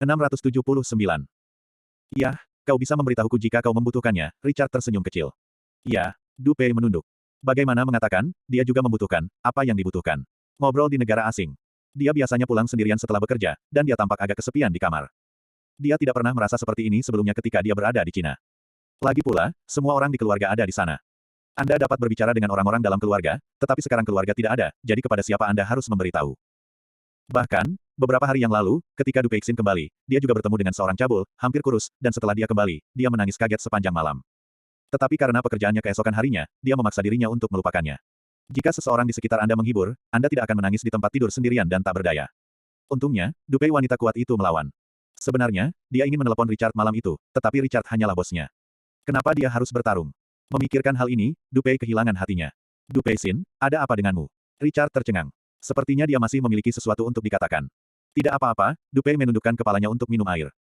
679. Yah, kau bisa memberitahuku jika kau membutuhkannya, Richard tersenyum kecil. Ya, Du Pei menunduk. Bagaimana mengatakan, dia juga membutuhkan, apa yang dibutuhkan. Ngobrol di negara asing. Dia biasanya pulang sendirian setelah bekerja, dan dia tampak agak kesepian di kamar. Dia tidak pernah merasa seperti ini sebelumnya ketika dia berada di Cina. Lagi pula, semua orang di keluarga ada di sana. Anda dapat berbicara dengan orang-orang dalam keluarga, tetapi sekarang keluarga tidak ada, jadi kepada siapa Anda harus memberitahu. Bahkan, beberapa hari yang lalu, ketika Du Peixin kembali, dia juga bertemu dengan seorang cabul, hampir kurus, dan setelah dia kembali, dia menangis kaget sepanjang malam. Tetapi karena pekerjaannya keesokan harinya, dia memaksa dirinya untuk melupakannya. Jika seseorang di sekitar Anda menghibur, Anda tidak akan menangis di tempat tidur sendirian dan tak berdaya. Untungnya, Du Pei wanita kuat itu melawan. Sebenarnya, dia ingin menelepon Richard malam itu, tetapi Richard hanyalah bosnya. Kenapa dia harus bertarung? Memikirkan hal ini, Du Pei kehilangan hatinya. Du Peixin, ada apa denganmu? Richard tercengang. Sepertinya dia masih memiliki sesuatu untuk dikatakan. Tidak apa-apa, Du Pei menundukkan kepalanya untuk minum air.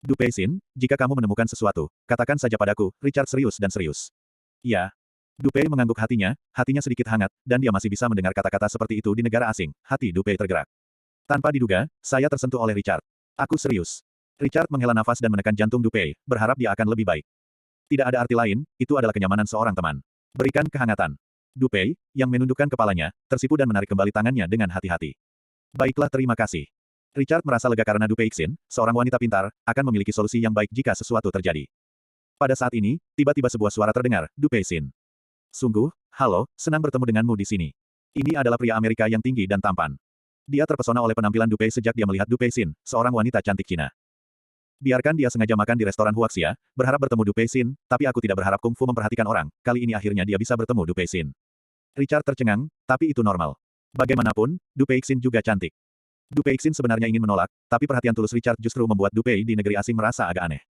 Du Peixin, jika kamu menemukan sesuatu, katakan saja padaku, Richard serius dan serius. Ya. Du Pei mengangguk hatinya sedikit hangat, dan dia masih bisa mendengar kata-kata seperti itu di negara asing. Hati Du Pei tergerak. Tanpa diduga, saya tersentuh oleh Richard. Aku serius. Richard menghela nafas dan menekan jantung Du Pei, berharap dia akan lebih baik. Tidak ada arti lain, itu adalah kenyamanan seorang teman. Berikan kehangatan. Du Pei, yang menundukkan kepalanya, tersipu dan menarik kembali tangannya dengan hati-hati. Baiklah, terima kasih. Richard merasa lega karena Du Peixin, seorang wanita pintar, akan memiliki solusi yang baik jika sesuatu terjadi. Pada saat ini, tiba-tiba sebuah suara terdengar, Du Peixin. Sungguh, halo, senang bertemu denganmu di sini. Ini adalah pria Amerika yang tinggi dan tampan. Dia terpesona oleh penampilan Du Pei sejak dia melihat Du Peixin, seorang wanita cantik Cina. Biarkan dia sengaja makan di restoran Huaxia, berharap bertemu Du Peixin, tapi aku tidak berharap Kung Fu memperhatikan orang, kali ini akhirnya dia bisa bertemu Du Peixin. Richard tercengang, tapi itu normal. Bagaimanapun, Du Peixin juga cantik. Du Peixin sebenarnya ingin menolak, tapi perhatian tulus Richard justru membuat Du Pei di negeri asing merasa agak aneh.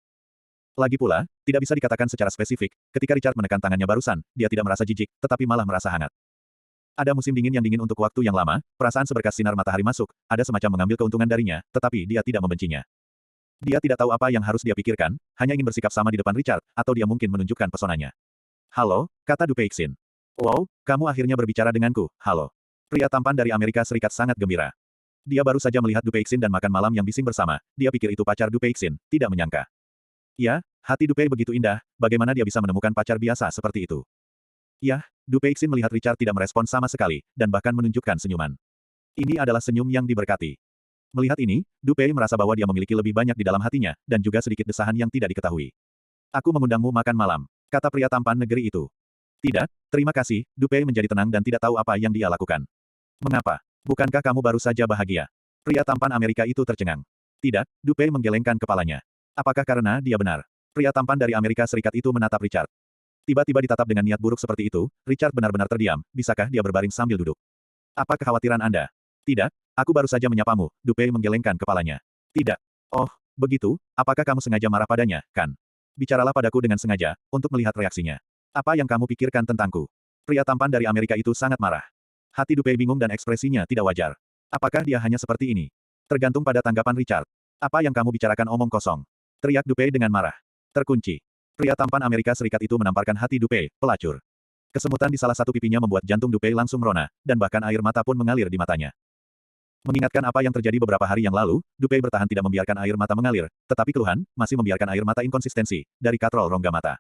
Lagi pula, tidak bisa dikatakan secara spesifik, ketika Richard menekan tangannya barusan, dia tidak merasa jijik, tetapi malah merasa hangat. Ada musim dingin yang dingin untuk waktu yang lama, perasaan seberkas sinar matahari masuk, ada semacam mengambil keuntungan darinya, tetapi dia tidak membencinya. Dia tidak tahu apa yang harus dia pikirkan, hanya ingin bersikap sama di depan Richard, atau dia mungkin menunjukkan pesonanya. Halo, kata Du Peixin. Wow, kamu akhirnya berbicara denganku, halo. Pria tampan dari Amerika Serikat sangat gembira. Dia baru saja melihat Du Peixin dan makan malam yang bising bersama, dia pikir itu pacar Du Peixin, tidak menyangka. Ya, hati Du Pei begitu indah, bagaimana dia bisa menemukan pacar biasa seperti itu? Ya, Du Peixin melihat Richard tidak merespon sama sekali, dan bahkan menunjukkan senyuman. Ini adalah senyum yang diberkati. Melihat ini, Du Pei merasa bahwa dia memiliki lebih banyak di dalam hatinya, dan juga sedikit desahan yang tidak diketahui. Aku mengundangmu makan malam, kata pria tampan negeri itu. Tidak, terima kasih, Du Pei menjadi tenang dan tidak tahu apa yang dia lakukan. Mengapa? Bukankah kamu baru saja bahagia? Pria tampan Amerika itu tercengang. Tidak, Du Pei menggelengkan kepalanya. Apakah karena dia benar? Pria tampan dari Amerika Serikat itu menatap Richard. Tiba-tiba ditatap dengan niat buruk seperti itu, Richard benar-benar terdiam, bisakah dia berbaring sambil duduk? Apa kekhawatiran Anda? Tidak, aku baru saja menyapamu, Du Pei menggelengkan kepalanya. Tidak. Oh, begitu, apakah kamu sengaja marah padanya, kan? Bicaralah padaku dengan sengaja, untuk melihat reaksinya. Apa yang kamu pikirkan tentangku? Pria tampan dari Amerika itu sangat marah. Hati Du Pei bingung dan ekspresinya tidak wajar. Apakah dia hanya seperti ini? Tergantung pada tanggapan Richard. Apa yang kamu bicarakan omong kosong? Teriak Du Pei dengan marah. Terkunci. Pria tampan Amerika Serikat itu menamparkan hati Du Pei, pelacur. Kesemutan di salah satu pipinya membuat jantung Du Pei langsung merona, dan bahkan air mata pun mengalir di matanya. Mengingatkan apa yang terjadi beberapa hari yang lalu, Du Pei bertahan tidak membiarkan air mata mengalir, tetapi keluhan, masih membiarkan air mata inkonsistensi, dari katrol rongga mata.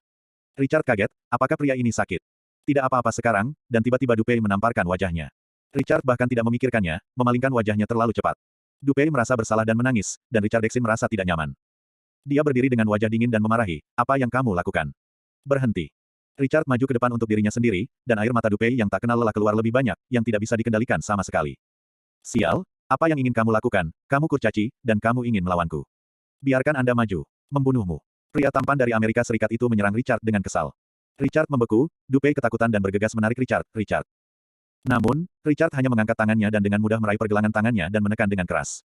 Richard kaget, apakah pria ini sakit? Tidak apa-apa sekarang, dan tiba-tiba Du Pei menamparkan wajahnya. Richard bahkan tidak memikirkannya, memalingkan wajahnya terlalu cepat. Du Pei merasa bersalah dan menangis, dan Richard Dexin merasa tidak nyaman. Dia berdiri dengan wajah dingin dan memarahi, apa yang kamu lakukan? Berhenti. Richard maju ke depan untuk dirinya sendiri, dan air mata Du Pei yang tak kenal lelah keluar lebih banyak, yang tidak bisa dikendalikan sama sekali. Sial, apa yang ingin kamu lakukan? Kamu kurcaci, dan kamu ingin melawanku. Biarkan Anda maju. Membunuhmu. Pria tampan dari Amerika Serikat itu menyerang Richard dengan kesal. Richard membeku, Du Pei ketakutan dan bergegas menarik Richard. Namun, Richard hanya mengangkat tangannya dan dengan mudah meraih pergelangan tangannya dan menekan dengan keras.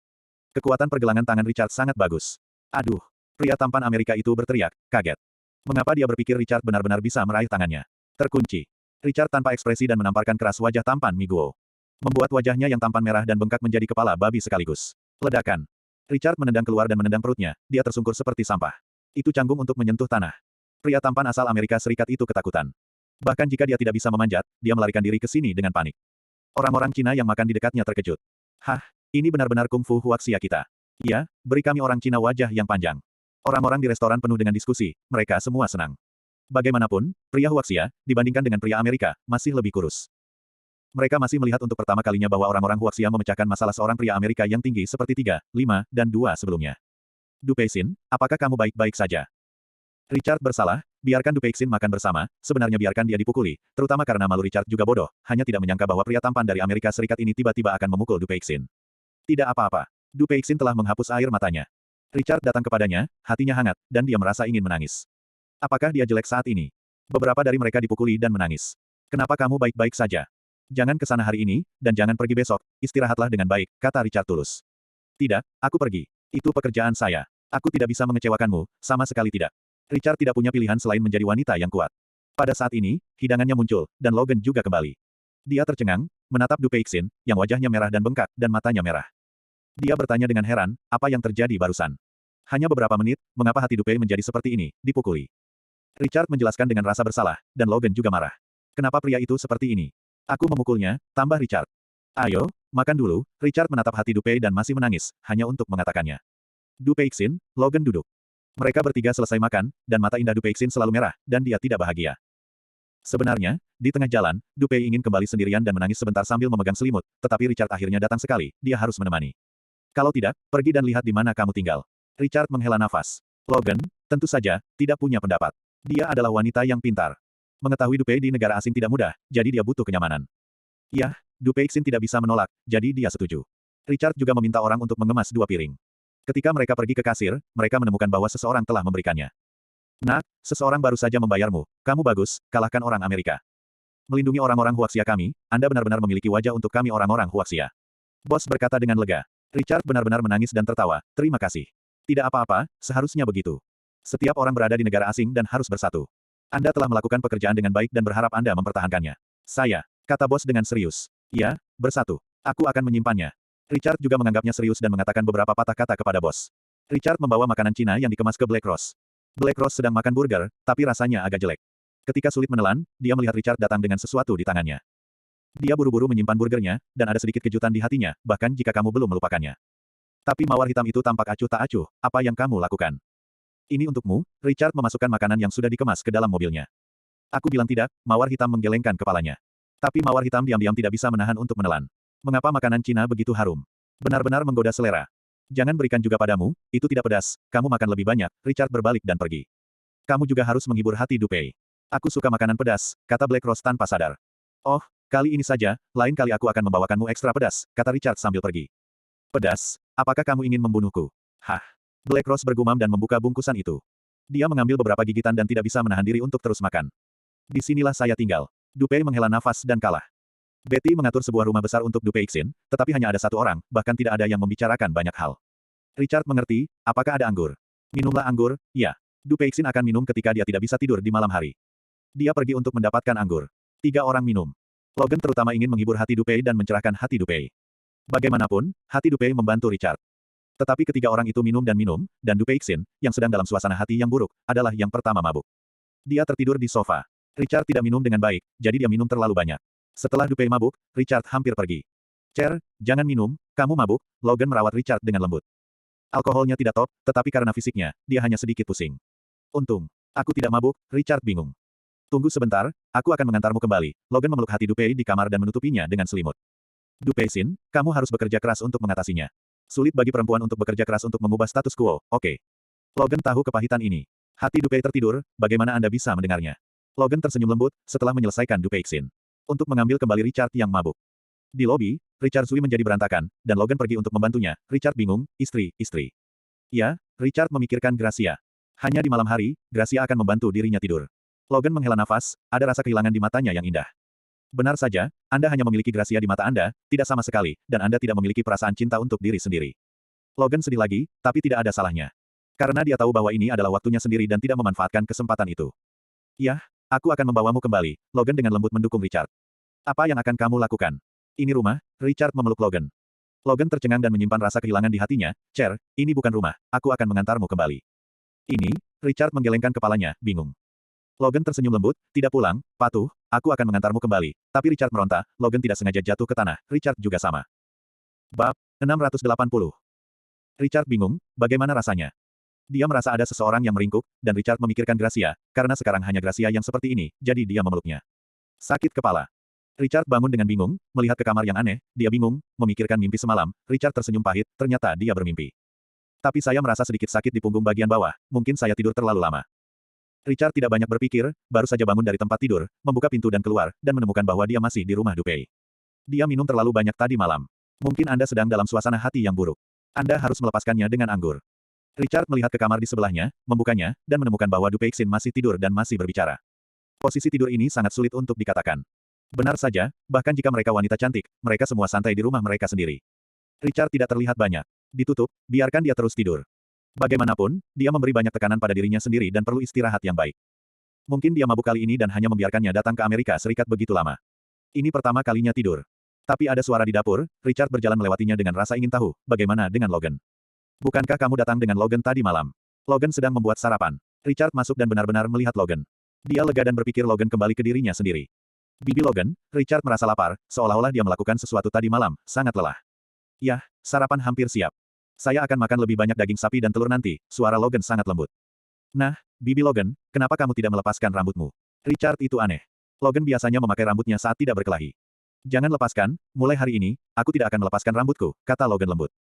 Kekuatan pergelangan tangan Richard sangat bagus. Aduh! Pria tampan Amerika itu berteriak, kaget. Mengapa dia berpikir Richard benar-benar bisa meraih tangannya? Terkunci. Richard tanpa ekspresi dan menamparkan keras wajah tampan Miguo. Membuat wajahnya yang tampan merah dan bengkak menjadi kepala babi sekaligus. Ledakan. Richard menendang keluar dan menendang perutnya, dia tersungkur seperti sampah. Itu canggung untuk menyentuh tanah. Pria tampan asal Amerika Serikat itu ketakutan. Bahkan jika dia tidak bisa memanjat, dia melarikan diri ke sini dengan panik. Orang-orang Cina yang makan di dekatnya terkejut. Hah, ini benar-benar kungfu Huaxia kita. Ya, beri kami orang Cina wajah yang panjang. Orang-orang di restoran penuh dengan diskusi, mereka semua senang. Bagaimanapun, pria Huaxia, dibandingkan dengan pria Amerika, masih lebih kurus. Mereka masih melihat untuk pertama kalinya bahwa orang-orang Huaxia memecahkan masalah seorang pria Amerika yang tinggi seperti 3, 5, dan 2 sebelumnya. Du Peixin, apakah kamu baik-baik saja? Richard bersalah, biarkan Du Peixin makan bersama, sebenarnya biarkan dia dipukuli, terutama karena malu Richard juga bodoh, hanya tidak menyangka bahwa pria tampan dari Amerika Serikat ini tiba-tiba akan memukul Du Peixin. Tidak apa-apa. Du Peixin telah menghapus air matanya. Richard datang kepadanya, hatinya hangat, dan dia merasa ingin menangis. Apakah dia jelek saat ini? Beberapa dari mereka dipukuli dan menangis. Kenapa kamu baik-baik saja? Jangan ke sana hari ini, dan jangan pergi besok, istirahatlah dengan baik, kata Richard tulus. Tidak, aku pergi. Itu pekerjaan saya. Aku tidak bisa mengecewakanmu, sama sekali tidak. Richard tidak punya pilihan selain menjadi wanita yang kuat. Pada saat ini, hidangannya muncul, dan Logan juga kembali. Dia tercengang, menatap Du Peixin, yang wajahnya merah dan bengkak, dan matanya merah. Dia bertanya dengan heran, apa yang terjadi barusan? Hanya beberapa menit, mengapa hati Du Pei menjadi seperti ini, dipukuli. Richard menjelaskan dengan rasa bersalah, dan Logan juga marah. Kenapa pria itu seperti ini? Aku memukulnya, tambah Richard. Ayo, makan dulu, Richard menatap hati Du Pei dan masih menangis, hanya untuk mengatakannya. Du Peixin, Logan duduk. Mereka bertiga selesai makan, dan mata indah Du Peixin selalu merah, dan dia tidak bahagia. Sebenarnya, di tengah jalan, Du Pei ingin kembali sendirian dan menangis sebentar sambil memegang selimut, tetapi Richard akhirnya datang sekali, dia harus menemani. Kalau tidak, pergi dan lihat di mana kamu tinggal. Richard menghela nafas. Logan, tentu saja, tidak punya pendapat. Dia adalah wanita yang pintar. Mengetahui Du Pei di negara asing tidak mudah, jadi dia butuh kenyamanan. Ya, Du Peixin tidak bisa menolak, jadi dia setuju. Richard juga meminta orang untuk mengemas 2 piring. Ketika mereka pergi ke kasir, mereka menemukan bahwa seseorang telah memberikannya. Nak, seseorang baru saja membayarmu. Kamu bagus, kalahkan orang Amerika. Melindungi orang-orang Huaxia kami, Anda benar-benar memiliki wajah untuk kami orang-orang Huaxia. Bos berkata dengan lega. Richard benar-benar menangis dan tertawa, terima kasih. Tidak apa-apa, seharusnya begitu. Setiap orang berada di negara asing dan harus bersatu. Anda telah melakukan pekerjaan dengan baik dan berharap Anda mempertahankannya. Saya, kata bos dengan serius. Ya, bersatu. Aku akan menyimpannya. Richard juga menganggapnya serius dan mengatakan beberapa patah kata kepada bos. Richard membawa makanan Cina yang dikemas ke Black Rose. Black Rose sedang makan burger, tapi rasanya agak jelek. Ketika sulit menelan, dia melihat Richard datang dengan sesuatu di tangannya. Dia buru-buru menyimpan burgernya, dan ada sedikit kejutan di hatinya, bahkan jika kamu belum melupakannya. Tapi mawar hitam itu tampak acuh tak acuh, apa yang kamu lakukan? Ini untukmu, Richard memasukkan makanan yang sudah dikemas ke dalam mobilnya. Aku bilang tidak, mawar hitam menggelengkan kepalanya. Tapi mawar hitam diam-diam tidak bisa menahan untuk menelan. Mengapa makanan Cina begitu harum? Benar-benar menggoda selera. Jangan berikan juga padamu, itu tidak pedas, kamu makan lebih banyak, Richard berbalik dan pergi. Kamu juga harus menghibur hati Du Pei. Aku suka makanan pedas, kata Black Rose tanpa sadar. Oh, kali ini saja, lain kali aku akan membawakanmu ekstra pedas, kata Richard sambil pergi. Pedas? Apakah kamu ingin membunuhku? Hah? Black Rose bergumam dan membuka bungkusan itu. Dia mengambil beberapa gigitan dan tidak bisa menahan diri untuk terus makan. Disinilah saya tinggal. Du Pei menghela nafas dan kalah. Betty mengatur sebuah rumah besar untuk Du Peixin, tetapi hanya ada satu orang, bahkan tidak ada yang membicarakan banyak hal. Richard mengerti, apakah ada anggur? Minumlah anggur, ya. Du Peixin akan minum ketika dia tidak bisa tidur di malam hari. Dia pergi untuk mendapatkan anggur. 3 orang minum. Logan terutama ingin menghibur hati Du Pei dan mencerahkan hati Du Pei. Bagaimanapun, hati Du Pei membantu Richard. Tetapi ketiga orang itu minum, dan Du Peixin, yang sedang dalam suasana hati yang buruk, adalah yang pertama mabuk. Dia tertidur di sofa. Richard tidak minum dengan baik, jadi dia minum terlalu banyak. Setelah Du Pei mabuk, Richard hampir pergi. Cher, jangan minum, kamu mabuk, Logan merawat Richard dengan lembut. Alkoholnya tidak top, tetapi karena fisiknya, dia hanya sedikit pusing. Untung, aku tidak mabuk, Richard bingung. Tunggu sebentar, aku akan mengantarmu kembali. Logan memeluk hati Du Pei di kamar dan menutupinya dengan selimut. Du Peixin, kamu harus bekerja keras untuk mengatasinya. Sulit bagi perempuan untuk bekerja keras untuk mengubah status quo, oke. Logan tahu kepahitan ini. Hati Du Pei tertidur, bagaimana Anda bisa mendengarnya? Logan tersenyum lembut, setelah menyelesaikan Du Peixin. Untuk mengambil kembali Richard yang mabuk. Di lobi, Richard Zui menjadi berantakan, dan Logan pergi untuk membantunya. Richard bingung, istri. Ya, Richard memikirkan Gracia. Hanya di malam hari, Gracia akan membantu dirinya tidur. Logan menghela nafas, ada rasa kehilangan di matanya yang indah. Benar saja, Anda hanya memiliki Gracia di mata Anda, tidak sama sekali, dan Anda tidak memiliki perasaan cinta untuk diri sendiri. Logan sedih lagi, tapi tidak ada salahnya. Karena dia tahu bahwa ini adalah waktunya sendiri dan tidak memanfaatkan kesempatan itu. Yah, aku akan membawamu kembali, Logan dengan lembut mendukung Richard. Apa yang akan kamu lakukan? Ini rumah, Richard memeluk Logan. Logan tercengang dan menyimpan rasa kehilangan di hatinya, Cher, ini bukan rumah, aku akan mengantarmu kembali. Ini, Richard menggelengkan kepalanya, bingung. Logan tersenyum lembut, tidak pulang, patuh, aku akan mengantarmu kembali. Tapi Richard meronta, Logan tidak sengaja jatuh ke tanah, Richard juga sama. Bab 680. Richard bingung, bagaimana rasanya? Dia merasa ada seseorang yang meringkuk, dan Richard memikirkan Gracia, karena sekarang hanya Gracia yang seperti ini, jadi dia memeluknya. Sakit kepala. Richard bangun dengan bingung, melihat ke kamar yang aneh, dia bingung, memikirkan mimpi semalam, Richard tersenyum pahit, ternyata dia bermimpi. Tapi saya merasa sedikit sakit di punggung bagian bawah, mungkin saya tidur terlalu lama. Richard tidak banyak berpikir, baru saja bangun dari tempat tidur, membuka pintu dan keluar, dan menemukan bahwa dia masih di rumah Dupei. Dia minum terlalu banyak tadi malam. Mungkin Anda sedang dalam suasana hati yang buruk. Anda harus melepaskannya dengan anggur. Richard melihat ke kamar di sebelahnya, membukanya, dan menemukan bahwa Dupeixin masih tidur dan masih berbicara. Posisi tidur ini sangat sulit untuk dikatakan. Benar saja, bahkan jika mereka wanita cantik, mereka semua santai di rumah mereka sendiri. Richard tidak terlihat banyak. Ditutup, biarkan dia terus tidur. Bagaimanapun, dia memberi banyak tekanan pada dirinya sendiri dan perlu istirahat yang baik. Mungkin dia mabuk kali ini dan hanya membiarkannya datang ke Amerika Serikat begitu lama. Ini pertama kalinya tidur. Tapi ada suara di dapur, Richard berjalan melewatinya dengan rasa ingin tahu, bagaimana dengan Logan. Bukankah kamu datang dengan Logan tadi malam? Logan sedang membuat sarapan. Richard masuk dan benar-benar melihat Logan. Dia lega dan berpikir Logan kembali ke dirinya sendiri. Bibi Logan, Richard merasa lapar, seolah-olah dia melakukan sesuatu tadi malam, sangat lelah. Yah, sarapan hampir siap. Saya akan makan lebih banyak daging sapi dan telur nanti, suara Logan sangat lembut. Nah, Bibi Logan, kenapa kamu tidak melepaskan rambutmu? Richard itu aneh. Logan biasanya memakai rambutnya saat tidak berkelahi. Jangan lepaskan, mulai hari ini, aku tidak akan melepaskan rambutku, kata Logan lembut.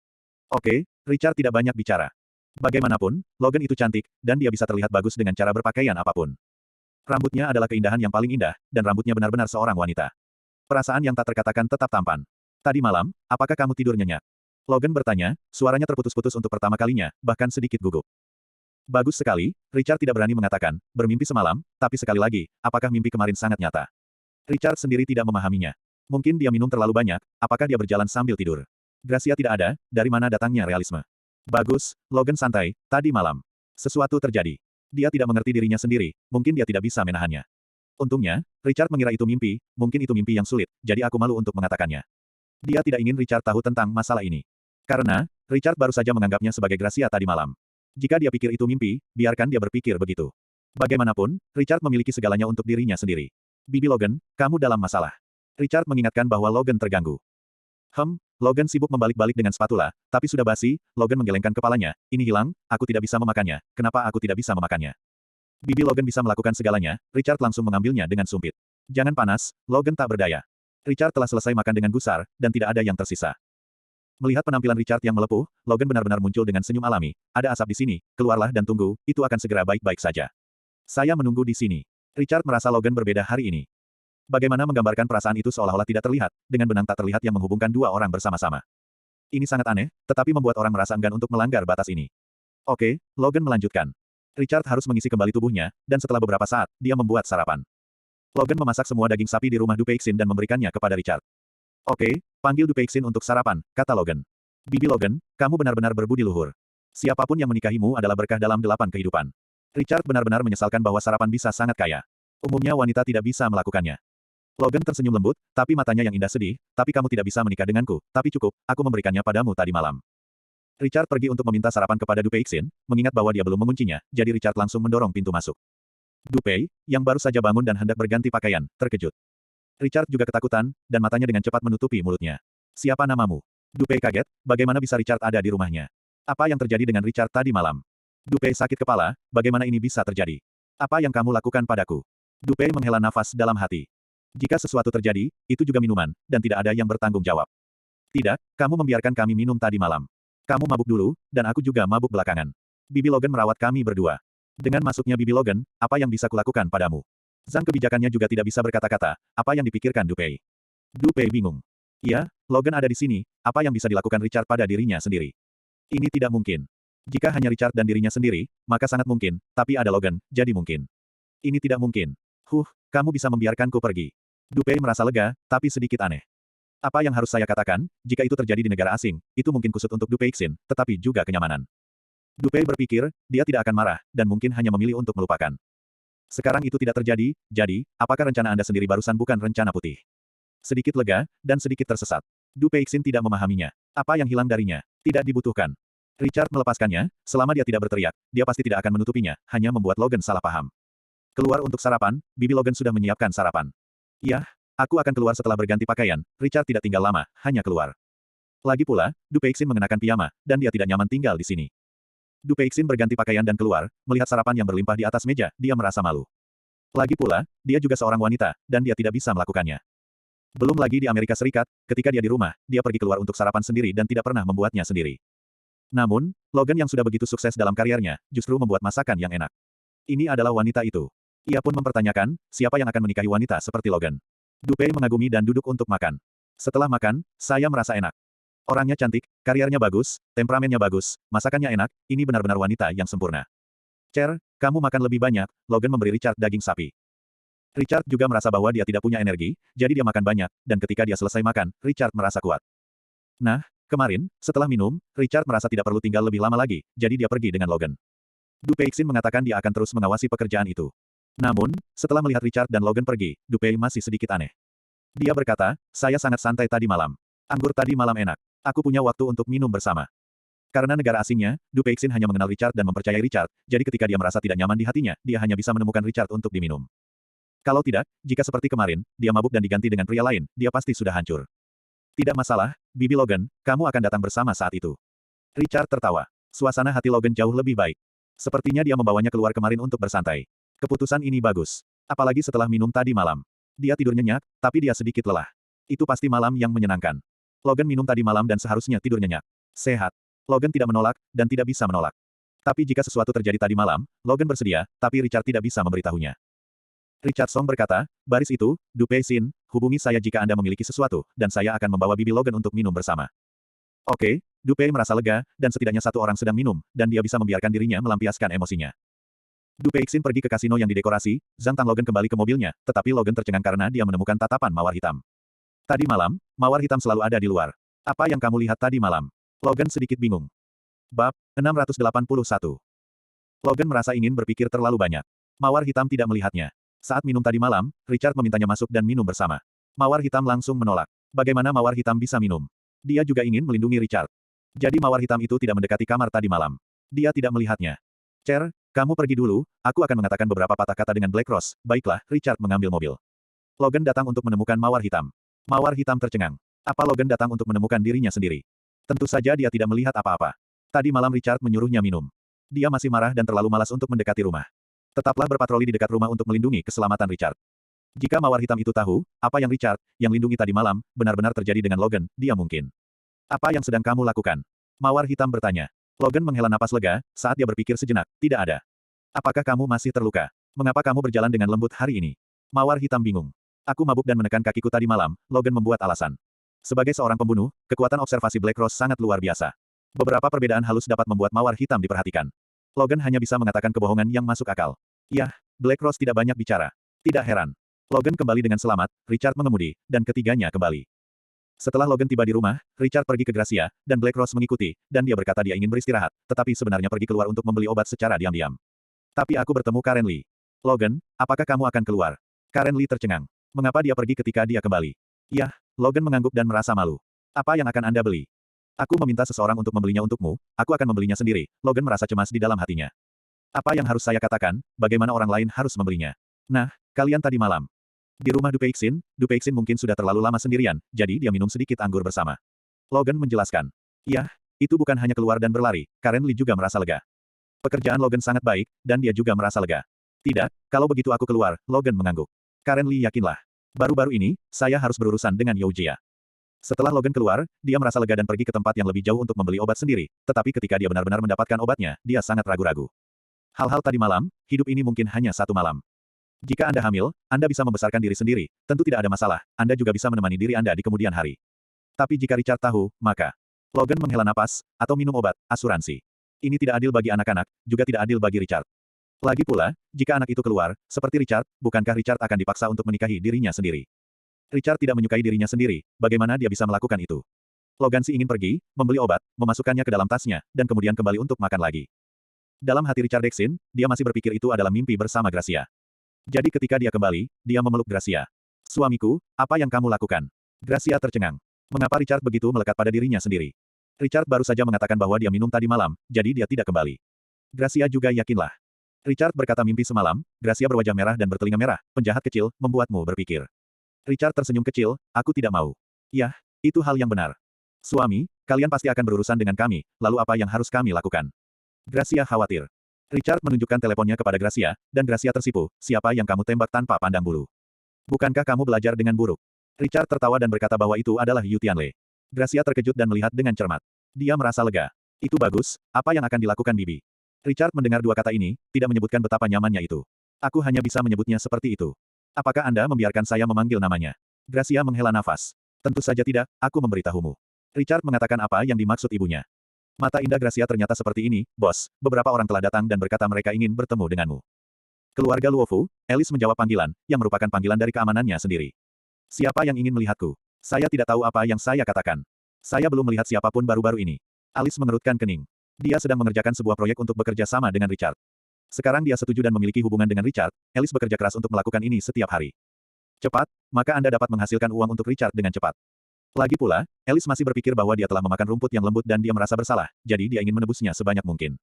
Oke, Richard tidak banyak bicara. Bagaimanapun, Logan itu cantik, dan dia bisa terlihat bagus dengan cara berpakaian apapun. Rambutnya adalah keindahan yang paling indah, dan rambutnya benar-benar seorang wanita. Perasaan yang tak terkatakan tetap tampan. Tadi malam, apakah kamu tidur nyenyak? Logan bertanya, suaranya terputus-putus untuk pertama kalinya, bahkan sedikit gugup. Bagus sekali, Richard tidak berani mengatakan, bermimpi semalam, tapi sekali lagi, apakah mimpi kemarin sangat nyata? Richard sendiri tidak memahaminya. Mungkin dia minum terlalu banyak, apakah dia berjalan sambil tidur? Gracia tidak ada, dari mana datangnya realisme? Bagus, Logan santai, tadi malam. Sesuatu terjadi. Dia tidak mengerti dirinya sendiri, mungkin dia tidak bisa menahannya. Untungnya, Richard mengira itu mimpi, mungkin itu mimpi yang sulit, jadi aku malu untuk mengatakannya. Dia tidak ingin Richard tahu tentang masalah ini. Karena, Richard baru saja menganggapnya sebagai Gracia tadi malam. Jika dia pikir itu mimpi, biarkan dia berpikir begitu. Bagaimanapun, Richard memiliki segalanya untuk dirinya sendiri. Bibi Logan, kamu dalam masalah. Richard mengingatkan bahwa Logan terganggu. Logan sibuk membalik-balik dengan spatula, tapi sudah basi, Logan menggelengkan kepalanya, ini hilang, aku tidak bisa memakannya, kenapa aku tidak bisa memakannya? Bibi Logan bisa melakukan segalanya, Richard langsung mengambilnya dengan sumpit. Jangan panas, Logan tak berdaya. Richard telah selesai makan dengan gusar, dan tidak ada yang tersisa. Melihat penampilan Richard yang melepuh, Logan benar-benar muncul dengan senyum alami. Ada asap di sini, keluarlah dan tunggu, itu akan segera baik-baik saja. Saya menunggu di sini. Richard merasa Logan berbeda hari ini. Bagaimana menggambarkan perasaan itu seolah-olah tidak terlihat, dengan benang tak terlihat yang menghubungkan dua orang bersama-sama. Ini sangat aneh, tetapi membuat orang merasa enggan untuk melanggar batas ini. Oke, Logan melanjutkan. Richard harus mengisi kembali tubuhnya, dan setelah beberapa saat, dia membuat sarapan. Logan memasak semua daging sapi di rumah Dupeixin dan memberikannya kepada Richard. Oke, panggil Dupeixin untuk sarapan, kata Logan. Bibi Logan, kamu benar-benar berbudi luhur. Siapapun yang menikahimu adalah berkah dalam 8 kehidupan. Richard benar-benar menyesalkan bahwa sarapan bisa sangat kaya. Umumnya wanita tidak bisa melakukannya. Logan tersenyum lembut, tapi matanya yang indah sedih, tapi kamu tidak bisa menikah denganku, tapi cukup, aku memberikannya padamu tadi malam. Richard pergi untuk meminta sarapan kepada Dupeixin, mengingat bahwa dia belum menguncinya, jadi Richard langsung mendorong pintu masuk. Dupei, yang baru saja bangun dan hendak berganti pakaian, terkejut. Richard juga ketakutan, dan matanya dengan cepat menutupi mulutnya. Siapa namamu? Dupei kaget, bagaimana bisa Richard ada di rumahnya? Apa yang terjadi dengan Richard tadi malam? Dupei sakit kepala, bagaimana ini bisa terjadi? Apa yang kamu lakukan padaku? Dupei menghela nafas dalam hati. Jika sesuatu terjadi, itu juga minuman, dan tidak ada yang bertanggung jawab. Tidak, kamu membiarkan kami minum tadi malam. Kamu mabuk dulu, dan aku juga mabuk belakangan. Bibi Logan merawat kami berdua. Dengan masuknya Bibi Logan, apa yang bisa kulakukan padamu? Zhang kebijakannya juga tidak bisa berkata-kata, apa yang dipikirkan Dupei. Dupei bingung. Iya, Logan ada di sini, apa yang bisa dilakukan Richard pada dirinya sendiri? Ini tidak mungkin. Jika hanya Richard dan dirinya sendiri, maka sangat mungkin, tapi ada Logan, jadi mungkin. Ini tidak mungkin. Kamu bisa membiarkanku pergi. Dupei merasa lega, tapi sedikit aneh. Apa yang harus saya katakan, jika itu terjadi di negara asing, itu mungkin kusut untuk Dupeixin, tetapi juga kenyamanan. Dupei berpikir, dia tidak akan marah, dan mungkin hanya memilih untuk melupakan. Sekarang itu tidak terjadi, jadi, apakah rencana Anda sendiri barusan bukan rencana putih? Sedikit lega, dan sedikit tersesat. Dupeixin tidak memahaminya. Apa yang hilang darinya? Tidak dibutuhkan. Richard melepaskannya, selama dia tidak berteriak, dia pasti tidak akan menutupinya, hanya membuat Logan salah paham. Keluar untuk sarapan, Bibi Logan sudah menyiapkan sarapan. Yah, aku akan keluar setelah berganti pakaian, Richard tidak tinggal lama, hanya keluar. Lagi pula, Du Peixin mengenakan piyama, dan dia tidak nyaman tinggal di sini. Du Peixin berganti pakaian dan keluar, melihat sarapan yang berlimpah di atas meja, dia merasa malu. Lagi pula, dia juga seorang wanita, dan dia tidak bisa melakukannya. Belum lagi di Amerika Serikat, ketika dia di rumah, dia pergi keluar untuk sarapan sendiri dan tidak pernah membuatnya sendiri. Namun, Logan yang sudah begitu sukses dalam karirnya, justru membuat masakan yang enak. Ini adalah wanita itu. Ia pun mempertanyakan, siapa yang akan menikahi wanita seperti Logan. Du Pei mengagumi dan duduk untuk makan. Setelah makan, saya merasa enak. Orangnya cantik, kariernya bagus, temperamennya bagus, masakannya enak, ini benar-benar wanita yang sempurna. Cher, kamu makan lebih banyak, Logan memberi Richard daging sapi. Richard juga merasa bahwa dia tidak punya energi, jadi dia makan banyak, dan ketika dia selesai makan, Richard merasa kuat. Nah, kemarin, setelah minum, Richard merasa tidak perlu tinggal lebih lama lagi, jadi dia pergi dengan Logan. Du Peixin mengatakan dia akan terus mengawasi pekerjaan itu. Namun, setelah melihat Richard dan Logan pergi, Du Pei masih sedikit aneh. Dia berkata, saya sangat santai tadi malam. Anggur tadi malam enak. Aku punya waktu untuk minum bersama. Karena negara asingnya, Du Peixin hanya mengenal Richard dan mempercayai Richard, jadi ketika dia merasa tidak nyaman di hatinya, dia hanya bisa menemukan Richard untuk diminum. Kalau tidak, jika seperti kemarin, dia mabuk dan diganti dengan pria lain, dia pasti sudah hancur. Tidak masalah, Bibi Logan, kamu akan datang bersama saat itu. Richard tertawa. Suasana hati Logan jauh lebih baik. Sepertinya dia membawanya keluar kemarin untuk bersantai. Keputusan ini bagus. Apalagi setelah minum tadi malam. Dia tidur nyenyak, tapi dia sedikit lelah. Itu pasti malam yang menyenangkan. Logan minum tadi malam dan seharusnya tidur nyenyak. Sehat. Logan tidak menolak, dan tidak bisa menolak. Tapi jika sesuatu terjadi tadi malam, Logan bersedia, tapi Richard tidak bisa memberitahunya. Richard Song berkata, baris itu, Du Peixin, hubungi saya jika Anda memiliki sesuatu, dan saya akan membawa Bibi Logan untuk minum bersama. Oke, Du Pei merasa lega, dan setidaknya satu orang sedang minum, dan dia bisa membiarkan dirinya melampiaskan emosinya. Du Peixin pergi ke kasino yang didekorasi, Zhang Tang Logan kembali ke mobilnya, tetapi Logan tercengang karena dia menemukan tatapan mawar hitam. Tadi malam, mawar hitam selalu ada di luar. Apa yang kamu lihat tadi malam? Logan sedikit bingung. Bab 681. Logan merasa ingin berpikir terlalu banyak. Mawar hitam tidak melihatnya. Saat minum tadi malam, Richard memintanya masuk dan minum bersama. Mawar hitam langsung menolak. Bagaimana mawar hitam bisa minum? Dia juga ingin melindungi Richard. Jadi mawar hitam itu tidak mendekati kamar tadi malam. Dia tidak melihatnya. Cher, kamu pergi dulu, aku akan mengatakan beberapa patah kata dengan Black Rose. Baiklah, Richard mengambil mobil. Logan datang untuk menemukan mawar hitam. Mawar hitam tercengang. Apa Logan datang untuk menemukan dirinya sendiri? Tentu saja dia tidak melihat apa-apa. Tadi malam Richard menyuruhnya minum. Dia masih marah dan terlalu malas untuk mendekati rumah. Tetaplah berpatroli di dekat rumah untuk melindungi keselamatan Richard. Jika mawar hitam itu tahu, apa yang Richard, yang lindungi tadi malam, benar-benar terjadi dengan Logan, dia mungkin. Apa yang sedang kamu lakukan? Mawar hitam bertanya. Logan menghela napas lega, saat dia berpikir sejenak, tidak ada. Apakah kamu masih terluka? Mengapa kamu berjalan dengan lembut hari ini? Mawar hitam bingung. Aku mabuk dan menekan kakiku tadi malam, Logan membuat alasan. Sebagai seorang pembunuh, kekuatan observasi Black Rose sangat luar biasa. Beberapa perbedaan halus dapat membuat mawar hitam diperhatikan. Logan hanya bisa mengatakan kebohongan yang masuk akal. Yah, Black Rose tidak banyak bicara. Tidak heran. Logan kembali dengan selamat, Richard mengemudi, dan ketiganya kembali. Setelah Logan tiba di rumah, Richard pergi ke Gracia, dan Black Rose mengikuti, dan dia berkata dia ingin beristirahat, tetapi sebenarnya pergi keluar untuk membeli obat secara diam-diam. Tapi aku bertemu Karen Lee. Logan, apakah kamu akan keluar? Karen Lee tercengang. Mengapa dia pergi ketika dia kembali? Yah, Logan mengangguk dan merasa malu. Apa yang akan Anda beli? Aku meminta seseorang untuk membelinya untukmu, aku akan membelinya sendiri. Logan merasa cemas di dalam hatinya. Apa yang harus saya katakan, bagaimana orang lain harus membelinya? Nah, kalian tadi malam. Di rumah Du Peixin mungkin sudah terlalu lama sendirian, jadi dia minum sedikit anggur bersama. Logan menjelaskan. Yah, itu bukan hanya keluar dan berlari, Karen Lee juga merasa lega. Pekerjaan Logan sangat baik, dan dia juga merasa lega. Tidak, kalau begitu aku keluar, Logan mengangguk. Karen Lee yakinlah. Baru-baru ini, saya harus berurusan dengan Yao Jia. Setelah Logan keluar, dia merasa lega dan pergi ke tempat yang lebih jauh untuk membeli obat sendiri, tetapi ketika dia benar-benar mendapatkan obatnya, dia sangat ragu-ragu. Hal-hal tadi malam, hidup ini mungkin hanya satu malam. Jika Anda hamil, Anda bisa membesarkan diri sendiri, tentu tidak ada masalah, Anda juga bisa menemani diri Anda di kemudian hari. Tapi jika Richard tahu, maka Logan menghela napas, atau minum obat, asuransi. Ini tidak adil bagi anak-anak, juga tidak adil bagi Richard. Lagi pula, jika anak itu keluar, seperti Richard, bukankah Richard akan dipaksa untuk menikahi dirinya sendiri? Richard tidak menyukai dirinya sendiri, bagaimana dia bisa melakukan itu? Logan si ingin pergi, membeli obat, memasukkannya ke dalam tasnya, dan kemudian kembali untuk makan lagi. Dalam hati Richard Dexin, dia masih berpikir itu adalah mimpi bersama Gracia. Jadi ketika dia kembali, dia memeluk Gracia. Suamiku, apa yang kamu lakukan? Gracia tercengang. Mengapa Richard begitu melekat pada dirinya sendiri? Richard baru saja mengatakan bahwa dia minum tadi malam, jadi dia tidak kembali. Gracia juga yakinlah. Richard berkata mimpi semalam, Gracia berwajah merah dan bertelinga merah, penjahat kecil, membuatmu berpikir. Richard tersenyum kecil, aku tidak mau. Yah, itu hal yang benar. Suami, kalian pasti akan berurusan dengan kami, lalu apa yang harus kami lakukan? Gracia khawatir. Richard menunjukkan teleponnya kepada Gracia, dan Gracia tersipu, siapa yang kamu tembak tanpa pandang bulu? Bukankah kamu belajar dengan buruk? Richard tertawa dan berkata bahwa itu adalah Yu Tianle. Gracia terkejut dan melihat dengan cermat. Dia merasa lega. Itu bagus, apa yang akan dilakukan Bibi? Richard mendengar dua kata ini, tidak menyebutkan betapa nyamannya itu. Aku hanya bisa menyebutnya seperti itu. Apakah Anda membiarkan saya memanggil namanya? Gracia menghela nafas. Tentu saja tidak, aku memberitahumu. Richard mengatakan apa yang dimaksud ibunya. Mata indah Gracia ternyata seperti ini, bos. Beberapa orang telah datang dan berkata mereka ingin bertemu denganmu. Keluarga Luofu, Alice menjawab panggilan, yang merupakan panggilan dari keamanannya sendiri. Siapa yang ingin melihatku? Saya tidak tahu apa yang saya katakan. Saya belum melihat siapapun baru-baru ini. Alice mengerutkan kening. Dia sedang mengerjakan sebuah proyek untuk bekerja sama dengan Richard. Sekarang dia setuju dan memiliki hubungan dengan Richard, Alice bekerja keras untuk melakukan ini setiap hari. Cepat, maka Anda dapat menghasilkan uang untuk Richard dengan cepat. Lagi pula, Alice masih berpikir bahwa dia telah memakan rumput yang lembut dan dia merasa bersalah, jadi dia ingin menebusnya sebanyak mungkin.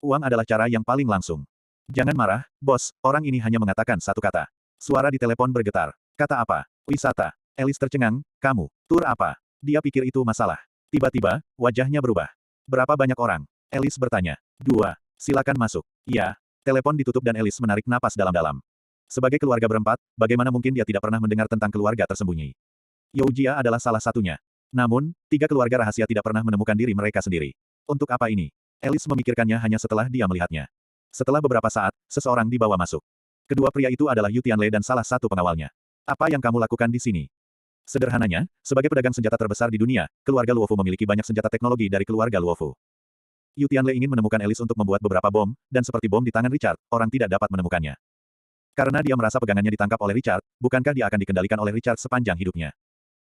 Uang adalah cara yang paling langsung. Jangan marah, bos, orang ini hanya mengatakan satu kata. Suara di telepon bergetar. Kata apa? Wisata. Alice tercengang, kamu, tur apa? Dia pikir itu masalah. Tiba-tiba, wajahnya berubah. Berapa banyak orang? Alice bertanya. 2. Silakan masuk. Ya. Telepon ditutup dan Alice menarik napas dalam-dalam. Sebagai keluarga berempat, bagaimana mungkin dia tidak pernah mendengar tentang keluarga tersembunyi? Youjia adalah salah satunya. Namun, 3 keluarga rahasia tidak pernah menemukan diri mereka sendiri. Untuk apa ini? Alice memikirkannya hanya setelah dia melihatnya. Setelah beberapa saat, seseorang dibawa masuk. Kedua pria itu adalah Yu Tianle dan salah satu pengawalnya. Apa yang kamu lakukan di sini? Sederhananya, sebagai pedagang senjata terbesar di dunia, keluarga Luofu memiliki banyak senjata teknologi dari keluarga Luofu. Yu Tianle ingin menemukan Alice untuk membuat beberapa bom, dan seperti bom di tangan Richard, orang tidak dapat menemukannya. Karena dia merasa pegangannya ditangkap oleh Richard, bukankah dia akan dikendalikan oleh Richard sepanjang hidupnya?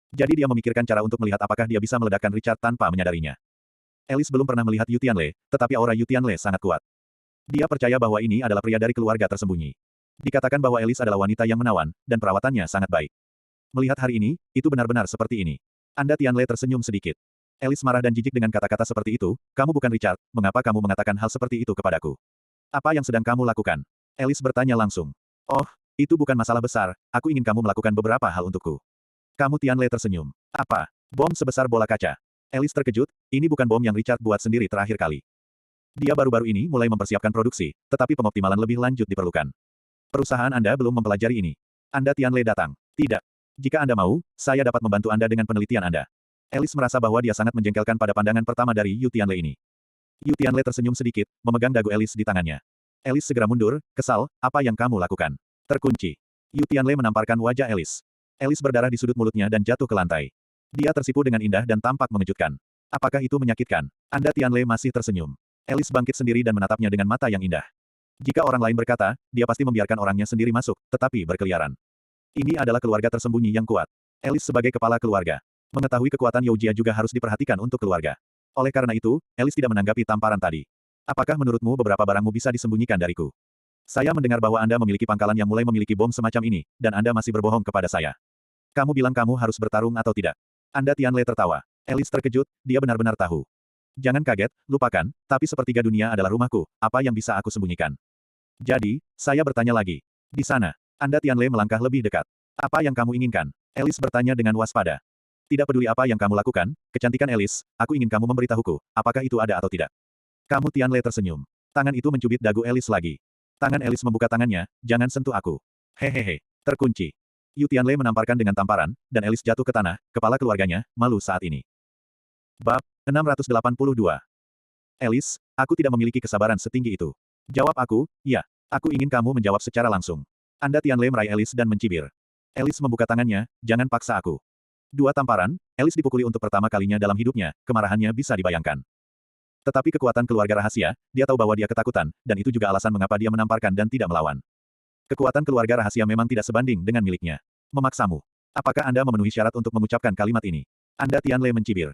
Jadi dia memikirkan cara untuk melihat apakah dia bisa meledakkan Richard tanpa menyadarinya. Alice belum pernah melihat Yu Tianle, tetapi aura Yu Tianle sangat kuat. Dia percaya bahwa ini adalah pria dari keluarga tersembunyi. Dikatakan bahwa Alice adalah wanita yang menawan, dan perawatannya sangat baik. Melihat hari ini, itu benar-benar seperti ini. Anda Tianle tersenyum sedikit. Alice marah dan jijik dengan kata-kata seperti itu, kamu bukan Richard, mengapa kamu mengatakan hal seperti itu kepadaku? Apa yang sedang kamu lakukan? Alice bertanya langsung. Oh, itu bukan masalah besar, aku ingin kamu melakukan beberapa hal untukku. Kamu Tianle tersenyum. Apa? Bom sebesar bola kaca. Alice terkejut, ini bukan bom yang Richard buat sendiri terakhir kali. Dia baru-baru ini mulai mempersiapkan produksi, tetapi pengoptimalan lebih lanjut diperlukan. Perusahaan Anda belum mempelajari ini. Anda Tianle datang. Tidak. Jika Anda mau, saya dapat membantu Anda dengan penelitian Anda. Alice merasa bahwa dia sangat menjengkelkan pada pandangan pertama dari Yu Tianle ini. Yu Tianle tersenyum sedikit, memegang dagu Alice di tangannya. Alice segera mundur, kesal, apa yang kamu lakukan? Terkunci. Yu Tianle menamparkan wajah Alice. Alice berdarah di sudut mulutnya dan jatuh ke lantai. Dia tersipu dengan indah dan tampak mengejutkan. Apakah itu menyakitkan? Anda Tianle masih tersenyum. Alice bangkit sendiri dan menatapnya dengan mata yang indah. Jika orang lain berkata, dia pasti membiarkan orangnya sendiri masuk, tetapi berkeliaran. Ini adalah keluarga tersembunyi yang kuat. Alice sebagai kepala keluarga. Mengetahui kekuatan Youjia juga harus diperhatikan untuk keluarga. Oleh karena itu, Alice tidak menanggapi tamparan tadi. Apakah menurutmu beberapa barangmu bisa disembunyikan dariku? Saya mendengar bahwa Anda memiliki pangkalan yang mulai memiliki bom semacam ini, dan Anda masih berbohong kepada saya. Kamu bilang kamu harus bertarung atau tidak? Anda Tianle tertawa. Alice terkejut, dia benar-benar tahu. Jangan kaget, lupakan, tapi sepertiga dunia adalah rumahku, apa yang bisa aku sembunyikan? Jadi, saya bertanya lagi. Di sana, Anda Tianle melangkah lebih dekat. Apa yang kamu inginkan? Alice bertanya dengan waspada. Tidak peduli apa yang kamu lakukan, kecantikan Alice, aku ingin kamu memberitahuku, apakah itu ada atau tidak. Kamu Tianle tersenyum. Tangan itu mencubit dagu Alice lagi. Tangan Alice membuka tangannya, jangan sentuh aku. Hehehe, terkunci. Yu Tianle menamparkan dengan tamparan, dan Alice jatuh ke tanah, kepala keluarganya, malu saat ini. Bab 682. Alice, aku tidak memiliki kesabaran setinggi itu. Jawab aku, ya. Aku ingin kamu menjawab secara langsung. Anda Tianle meraih Alice dan mencibir. Alice membuka tangannya, jangan paksa aku. 2 tamparan, Alice dipukuli untuk pertama kalinya dalam hidupnya, kemarahannya bisa dibayangkan. Tetapi kekuatan keluarga rahasia, dia tahu bahwa dia ketakutan, dan itu juga alasan mengapa dia menamparkan dan tidak melawan. Kekuatan keluarga rahasia memang tidak sebanding dengan miliknya. Memaksamu. Apakah Anda memenuhi syarat untuk mengucapkan kalimat ini? Anda Tianle mencibir.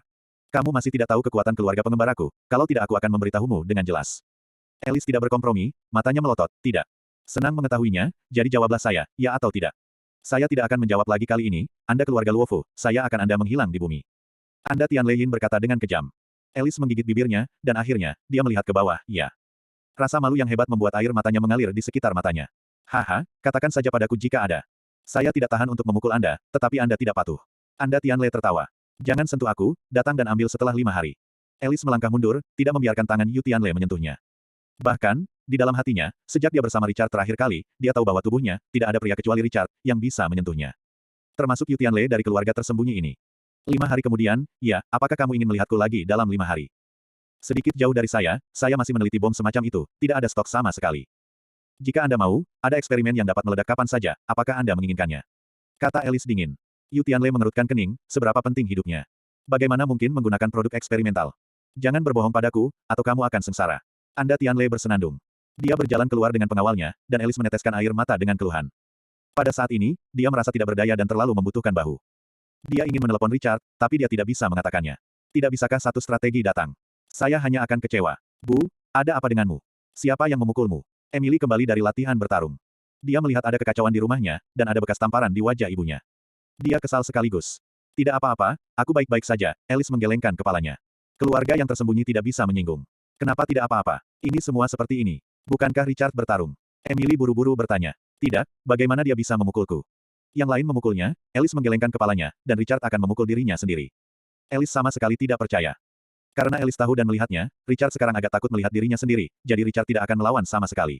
Kamu masih tidak tahu kekuatan keluarga pengembaraku, kalau tidak aku akan memberitahumu dengan jelas. Alice tidak berkompromi, matanya melotot, tidak. Senang mengetahuinya, jadi jawablah saya, ya atau tidak. Saya tidak akan menjawab lagi kali ini, Anda keluarga Luofu, saya akan Anda menghilang di bumi. Anda Tianle Yin berkata dengan kejam. Alice menggigit bibirnya, dan akhirnya, dia melihat ke bawah, ya. Rasa malu yang hebat membuat air matanya mengalir di sekitar matanya. Haha, katakan saja padaku jika ada. Saya tidak tahan untuk memukul Anda, tetapi Anda tidak patuh. Anda Tianle tertawa. Jangan sentuh aku, datang dan ambil setelah 5 hari. Alice melangkah mundur, tidak membiarkan tangan Yu Tianle menyentuhnya. Bahkan, di dalam hatinya, sejak dia bersama Richard terakhir kali, dia tahu bahwa tubuhnya, tidak ada pria kecuali Richard, yang bisa menyentuhnya. Termasuk Yu Tianle dari keluarga tersembunyi ini. 5 hari kemudian, ya, apakah kamu ingin melihatku lagi dalam 5 hari? Sedikit jauh dari saya masih meneliti bom semacam itu, tidak ada stok sama sekali. Jika Anda mau, ada eksperimen yang dapat meledak kapan saja, apakah Anda menginginkannya? Kata Alice dingin. Yu Tianle mengerutkan kening, seberapa penting hidupnya. Bagaimana mungkin menggunakan produk eksperimental? Jangan berbohong padaku, atau kamu akan sengsara. Anda Tianle bersenandung. Dia berjalan keluar dengan pengawalnya, dan Alice meneteskan air mata dengan keluhan. Pada saat ini, dia merasa tidak berdaya dan terlalu membutuhkan bahu. Dia ingin menelepon Richard, tapi dia tidak bisa mengatakannya. Tidak bisakah satu strategi datang? Saya hanya akan kecewa. Bu, ada apa denganmu? Siapa yang memukulmu? Emily kembali dari latihan bertarung. Dia melihat ada kekacauan di rumahnya, dan ada bekas tamparan di wajah ibunya. Dia kesal sekaligus. Tidak apa-apa, aku baik-baik saja, Alice menggelengkan kepalanya. Keluarga yang tersembunyi tidak bisa menyinggung. Kenapa tidak apa-apa? Ini semua seperti ini. Bukankah Richard bertarung? Emily buru-buru bertanya. Tidak, bagaimana dia bisa memukulku? Yang lain memukulnya, Alice menggelengkan kepalanya, dan Richard akan memukul dirinya sendiri. Alice sama sekali tidak percaya. Karena Alice tahu dan melihatnya, Richard sekarang agak takut melihat dirinya sendiri, jadi Richard tidak akan melawan sama sekali.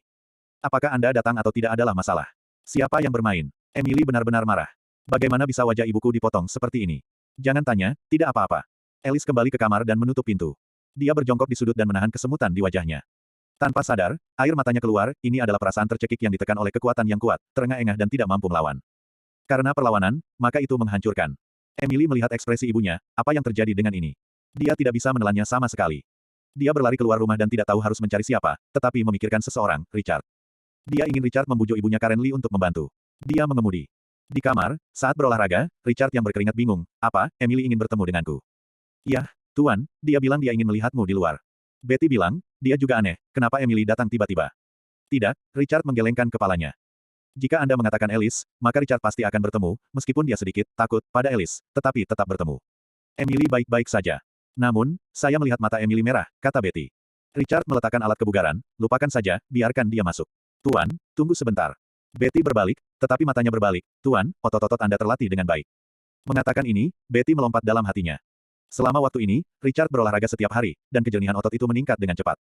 Apakah Anda datang atau tidak adalah masalah. Siapa yang bermain? Emily benar-benar marah. Bagaimana bisa wajah ibuku dipotong seperti ini? Jangan tanya, tidak apa-apa. Alice kembali ke kamar dan menutup pintu. Dia berjongkok di sudut dan menahan kesemutan di wajahnya. Tanpa sadar, air matanya keluar, ini adalah perasaan tercekik yang ditekan oleh kekuatan yang kuat, terengah-engah dan tidak mampu melawan. Karena perlawanan, maka itu menghancurkan. Emily melihat ekspresi ibunya, apa yang terjadi dengan ini? Dia tidak bisa menelannya sama sekali. Dia berlari keluar rumah dan tidak tahu harus mencari siapa, tetapi memikirkan seseorang, Richard. Dia ingin Richard membujuk ibunya Karen Lee untuk membantu. Dia mengemudi. Di kamar, saat berolahraga, Richard yang berkeringat bingung, apa, Emily ingin bertemu denganku? Yah, Tuan, dia bilang dia ingin melihatmu di luar. Betty bilang, dia juga aneh, kenapa Emily datang tiba-tiba? Tidak, Richard menggelengkan kepalanya. Jika Anda mengatakan Alice, maka Richard pasti akan bertemu, meskipun dia sedikit takut pada Alice, tetapi tetap bertemu. Emily baik-baik saja. Namun, saya melihat mata Emily merah, kata Betty. Richard meletakkan alat kebugaran, lupakan saja, biarkan dia masuk. Tuan, tunggu sebentar. Betty berbalik, tetapi matanya berbalik. Tuan, otot-otot Anda terlatih dengan baik. Mengatakan ini, Betty melompat dalam hatinya. Selama waktu ini, Richard berolahraga setiap hari, dan kejernihan otot itu meningkat dengan cepat.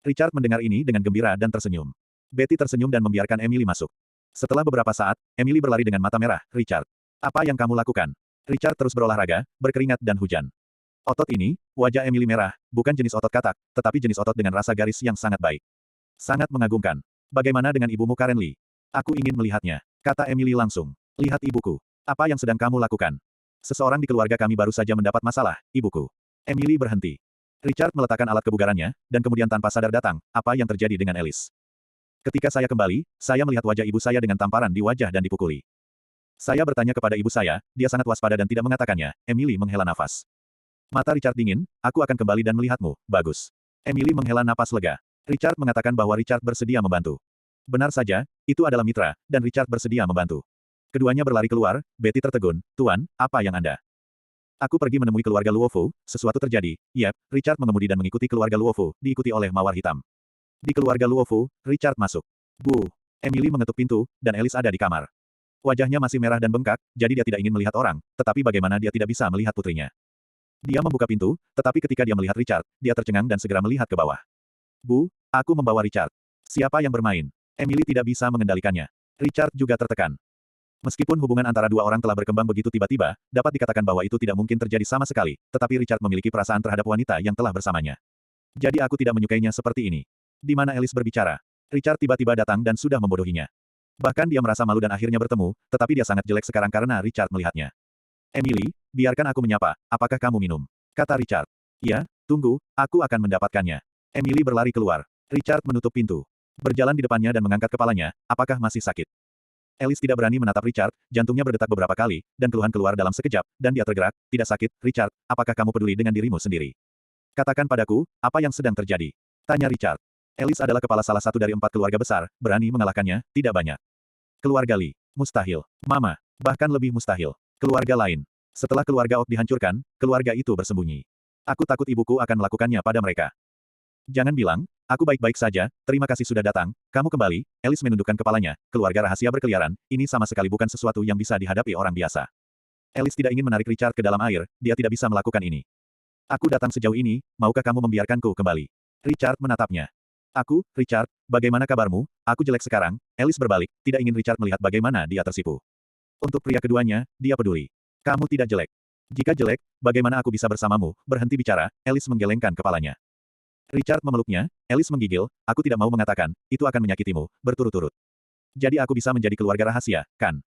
Richard mendengar ini dengan gembira dan tersenyum. Betty tersenyum dan membiarkan Emily masuk. Setelah beberapa saat, Emily berlari dengan mata merah. Richard, apa yang kamu lakukan? Richard terus berolahraga, berkeringat dan hujan. Otot ini, wajah Emily merah, bukan jenis otot katak, tetapi jenis otot dengan rasa garis yang sangat baik. Sangat mengagumkan. Bagaimana dengan ibumu Karen Lee? Aku ingin melihatnya, kata Emily langsung. Lihat ibuku. Apa yang sedang kamu lakukan? Seseorang di keluarga kami baru saja mendapat masalah, ibuku. Emily berhenti. Richard meletakkan alat kebugarannya, dan kemudian tanpa sadar datang, apa yang terjadi dengan Alice. Ketika saya kembali, saya melihat wajah ibu saya dengan tamparan di wajah dan dipukuli. Saya bertanya kepada ibu saya, dia sangat waspada dan tidak mengatakannya. Emily menghela nafas. Mata Richard dingin, aku akan kembali dan melihatmu, bagus. Emily menghela napas lega. Richard mengatakan bahwa Richard bersedia membantu. Benar saja, itu adalah mitra, dan Richard bersedia membantu. Keduanya berlari keluar, Betty tertegun, Tuan, apa yang Anda? Aku pergi menemui keluarga Luofu, sesuatu terjadi, yep, Richard mengemudi dan mengikuti keluarga Luofu, diikuti oleh mawar hitam. Di keluarga Luofu, Richard masuk. Bu, Emily mengetuk pintu, dan Alice ada di kamar. Wajahnya masih merah dan bengkak, jadi dia tidak ingin melihat orang, tetapi bagaimana dia tidak bisa melihat putrinya. Dia membuka pintu, tetapi ketika dia melihat Richard, dia tercengang dan segera melihat ke bawah. Bu, aku membawa Richard. Siapa yang bermain? Emily tidak bisa mengendalikannya. Richard juga tertekan. Meskipun hubungan antara dua orang telah berkembang begitu tiba-tiba, dapat dikatakan bahwa itu tidak mungkin terjadi sama sekali, tetapi Richard memiliki perasaan terhadap wanita yang telah bersamanya. Jadi aku tidak menyukainya seperti ini. Di mana Alice berbicara? Richard tiba-tiba datang dan sudah membodohinya. Bahkan dia merasa malu dan akhirnya bertemu, tetapi dia sangat jelek sekarang karena Richard melihatnya. Emily, biarkan aku menyapa, apakah kamu minum? Kata Richard. Ya, tunggu, aku akan mendapatkannya. Emily berlari keluar. Richard menutup pintu. Berjalan di depannya dan mengangkat kepalanya, apakah masih sakit? Alice tidak berani menatap Richard, jantungnya berdetak beberapa kali, dan keluhan keluar dalam sekejap, dan dia tergerak, tidak sakit, Richard, apakah kamu peduli dengan dirimu sendiri? Katakan padaku, apa yang sedang terjadi? Tanya Richard. Alice adalah kepala salah satu dari 4 keluarga besar, berani mengalahkannya, tidak banyak. Keluarga Lee, mustahil. Mama, bahkan lebih mustahil. Keluarga lain. Setelah keluarga Ok dihancurkan, keluarga itu bersembunyi. Aku takut ibuku akan melakukannya pada mereka. Jangan bilang, aku baik-baik saja, terima kasih sudah datang, kamu kembali, Alice menundukkan kepalanya, keluarga rahasia berkeliaran, ini sama sekali bukan sesuatu yang bisa dihadapi orang biasa. Alice tidak ingin menarik Richard ke dalam air, dia tidak bisa melakukan ini. Aku datang sejauh ini, maukah kamu membiarkanku kembali? Richard menatapnya. Richard, bagaimana kabarmu? Aku jelek sekarang. Alice berbalik, tidak ingin Richard melihat bagaimana dia tersipu. Untuk pria keduanya, dia peduli. Kamu tidak jelek. Jika jelek, bagaimana aku bisa bersamamu? Berhenti bicara, Alice menggelengkan kepalanya. Richard memeluknya, Alice menggigil, aku tidak mau mengatakan, itu akan menyakitimu, berturut-turut. Jadi aku bisa menjadi keluarga rahasia, kan?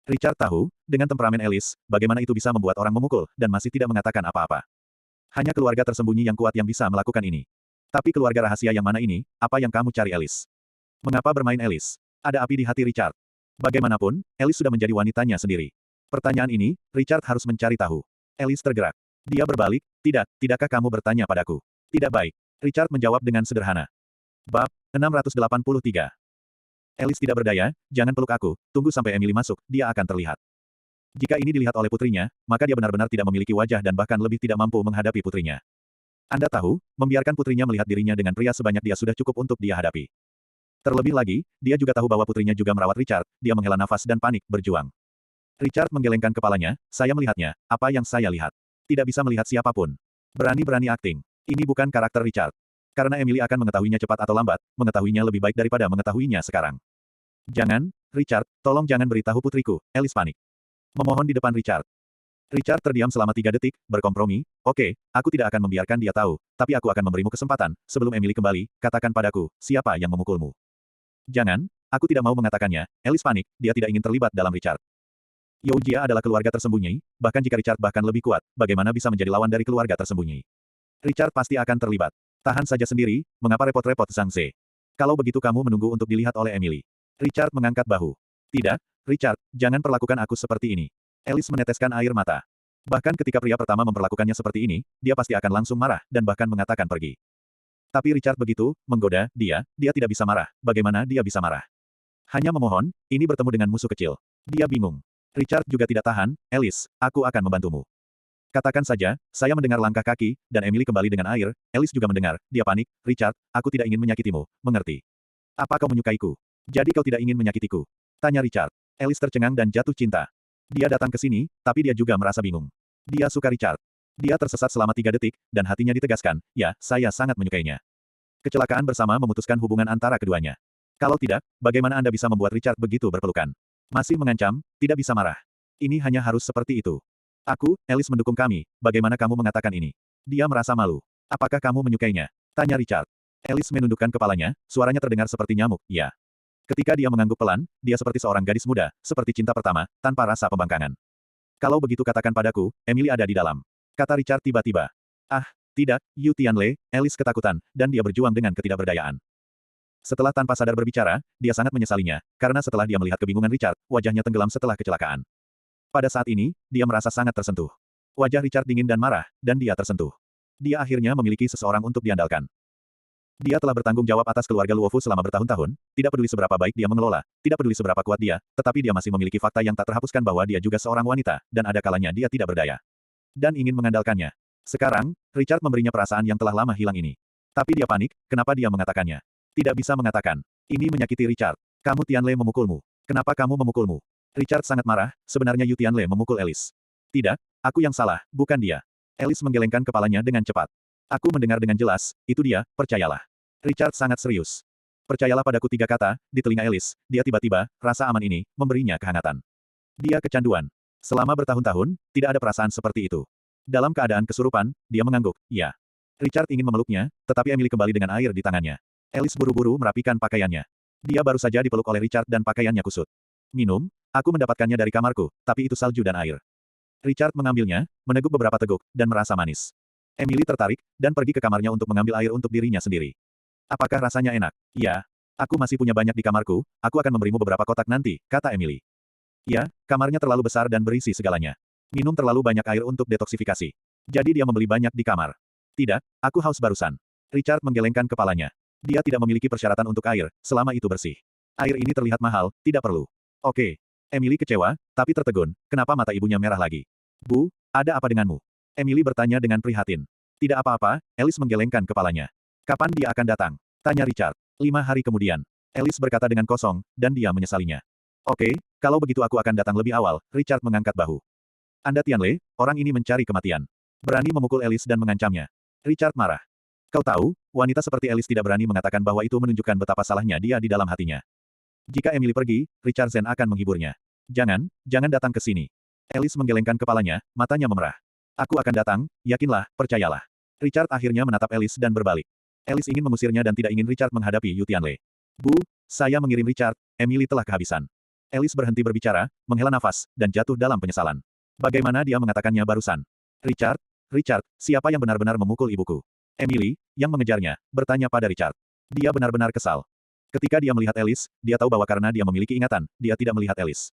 Richard tahu, dengan temperamen Alice, bagaimana itu bisa membuat orang memukul, dan masih tidak mengatakan apa-apa. Hanya keluarga tersembunyi yang kuat yang bisa melakukan ini. Tapi keluarga rahasia yang mana ini, apa yang kamu cari Alice? Mengapa bermain Alice? Ada api di hati Richard. Bagaimanapun, Alice sudah menjadi wanitanya sendiri. Pertanyaan ini, Richard harus mencari tahu. Alice tergerak. Dia berbalik, tidakkah kamu bertanya padaku? Tidak baik. Richard menjawab dengan sederhana. Bab 683. Alice tidak berdaya, jangan peluk aku, tunggu sampai Emily masuk, dia akan terlihat. Jika ini dilihat oleh putrinya, maka dia benar-benar tidak memiliki wajah dan bahkan lebih tidak mampu menghadapi putrinya. Anda tahu, membiarkan putrinya melihat dirinya dengan pria sebanyak dia sudah cukup untuk dia hadapi. Terlebih lagi, dia juga tahu bahwa putrinya juga merawat Richard, dia menghela nafas dan panik, berjuang. Richard menggelengkan kepalanya, saya melihatnya, apa yang saya lihat? Tidak bisa melihat siapapun. Berani-berani akting. Ini bukan karakter Richard. Karena Emily akan mengetahuinya cepat atau lambat, mengetahuinya lebih baik daripada mengetahuinya sekarang. Jangan, Richard, tolong jangan beritahu putriku, Alice panik. Memohon di depan Richard. Richard terdiam selama 3 detik, berkompromi, oke, aku tidak akan membiarkan dia tahu, tapi aku akan memberimu kesempatan, sebelum Emily kembali, katakan padaku, siapa yang memukulmu. Jangan, aku tidak mau mengatakannya, Alice panik, dia tidak ingin terlibat dalam Richard. Youjia adalah keluarga tersembunyi, bahkan jika Richard bahkan lebih kuat, bagaimana bisa menjadi lawan dari keluarga tersembunyi. Richard pasti akan terlibat. Tahan saja sendiri, mengapa repot-repot Zhang Ze? Kalau begitu kamu menunggu untuk dilihat oleh Emily. Richard mengangkat bahu. Tidak, Richard, jangan perlakukan aku seperti ini. Alice meneteskan air mata. Bahkan ketika pria pertama memperlakukannya seperti ini, dia pasti akan langsung marah, dan bahkan mengatakan pergi. Tapi Richard begitu, menggoda, dia tidak bisa marah. Bagaimana dia bisa marah? Hanya memohon, ini bertemu dengan musuh kecil. Dia bingung. Richard juga tidak tahan, Alice, aku akan membantumu. Katakan saja, saya mendengar langkah kaki, dan Emily kembali dengan air, Alice juga mendengar, dia panik, Richard, aku tidak ingin menyakitimu, mengerti? Apa kau menyukaiku? Jadi kau tidak ingin menyakitiku? Tanya Richard. Alice tercengang dan jatuh cinta. Dia datang ke sini, tapi dia juga merasa bingung. Dia suka Richard. Dia tersesat selama 3 detik, dan hatinya ditegaskan, ya, saya sangat menyukainya. Kecelakaan bersama memutuskan hubungan antara keduanya. Kalau tidak, bagaimana Anda bisa membuat Richard begitu berpelukan? Masih mengancam, tidak bisa marah. Ini hanya harus seperti itu. Alice mendukung kami, bagaimana kamu mengatakan ini? Dia merasa malu. Apakah kamu menyukainya? Tanya Richard. Alice menundukkan kepalanya, suaranya terdengar seperti nyamuk, ya. Ketika dia mengangguk pelan, dia seperti seorang gadis muda, seperti cinta pertama, tanpa rasa pembangkangan. Kalau begitu katakan padaku, Emily ada di dalam. Kata Richard tiba-tiba. Ah, tidak, Yu Tianle, Alice ketakutan, dan dia berjuang dengan ketidakberdayaan. Setelah tanpa sadar berbicara, dia sangat menyesalinya, karena setelah dia melihat kebingungan Richard, wajahnya tenggelam setelah kecelakaan. Pada saat ini, dia merasa sangat tersentuh. Wajah Richard dingin dan marah, dan dia tersentuh. Dia akhirnya memiliki seseorang untuk diandalkan. Dia telah bertanggung jawab atas keluarga Luofu selama bertahun-tahun, tidak peduli seberapa baik dia mengelola, tidak peduli seberapa kuat dia, tetapi dia masih memiliki fakta yang tak terhapuskan bahwa dia juga seorang wanita, dan ada kalanya dia tidak berdaya. Dan ingin mengandalkannya. Sekarang, Richard memberinya perasaan yang telah lama hilang ini. Tapi dia panik, kenapa dia mengatakannya? Tidak bisa mengatakan. Ini menyakiti Richard. Kamu Tianle memukulmu. Kenapa kamu memukulmu? Richard sangat marah, sebenarnya Yu Tianle memukul Alice. Tidak, aku yang salah, bukan dia. Alice menggelengkan kepalanya dengan cepat. Aku mendengar dengan jelas, itu dia, percayalah. Richard sangat serius. Percayalah padaku 3 kata, di telinga Alice, dia tiba-tiba, rasa aman ini, memberinya kehangatan. Dia kecanduan. Selama bertahun-tahun, tidak ada perasaan seperti itu. Dalam keadaan kesurupan, dia mengangguk, ya. Richard ingin memeluknya, tetapi Emily kembali dengan air di tangannya. Alice buru-buru merapikan pakaiannya. Dia baru saja dipeluk oleh Richard dan pakaiannya kusut. Minum, aku mendapatkannya dari kamarku, tapi itu salju dan air. Richard mengambilnya, meneguk beberapa teguk, dan merasa manis. Emily tertarik, dan pergi ke kamarnya untuk mengambil air untuk dirinya sendiri. Apakah rasanya enak? Ya. Aku masih punya banyak di kamarku, aku akan memberimu beberapa kotak nanti, kata Emily. Ya, kamarnya terlalu besar dan berisi segalanya. Minum terlalu banyak air untuk detoksifikasi. Jadi dia membeli banyak di kamar. Tidak, aku haus barusan. Richard menggelengkan kepalanya. Dia tidak memiliki persyaratan untuk air, selama itu bersih. Air ini terlihat mahal, tidak perlu. Oke. Emily kecewa, tapi tertegun, kenapa mata ibunya merah lagi? Bu, ada apa denganmu? Emily bertanya dengan prihatin. Tidak apa-apa, Alice menggelengkan kepalanya. Kapan dia akan datang? Tanya Richard. 5 hari kemudian. Alice berkata dengan kosong, dan dia menyesalinya. Oke, kalau begitu aku akan datang lebih awal, Richard mengangkat bahu. Anda Tianle, orang ini mencari kematian. Berani memukul Alice dan mengancamnya. Richard marah. Kau tahu, wanita seperti Alice tidak berani mengatakan bahwa itu menunjukkan betapa salahnya dia di dalam hatinya. Jika Emily pergi, Richard Zen akan menghiburnya. Jangan, jangan datang ke sini. Alice menggelengkan kepalanya, matanya memerah. Aku akan datang, yakinlah, percayalah. Richard akhirnya menatap Alice dan berbalik. Alice ingin mengusirnya dan tidak ingin Richard menghadapi Yu Tianle. Bu, saya mengirim Richard, Emily telah kehabisan. Alice berhenti berbicara, menghela nafas, dan jatuh dalam penyesalan. Bagaimana dia mengatakannya barusan? Richard, Richard, siapa yang benar-benar memukul ibuku? Emily, yang mengejarnya, bertanya pada Richard. Dia benar-benar kesal. Ketika dia melihat Alice, dia tahu bahwa karena dia memiliki ingatan, dia tidak melihat Alice.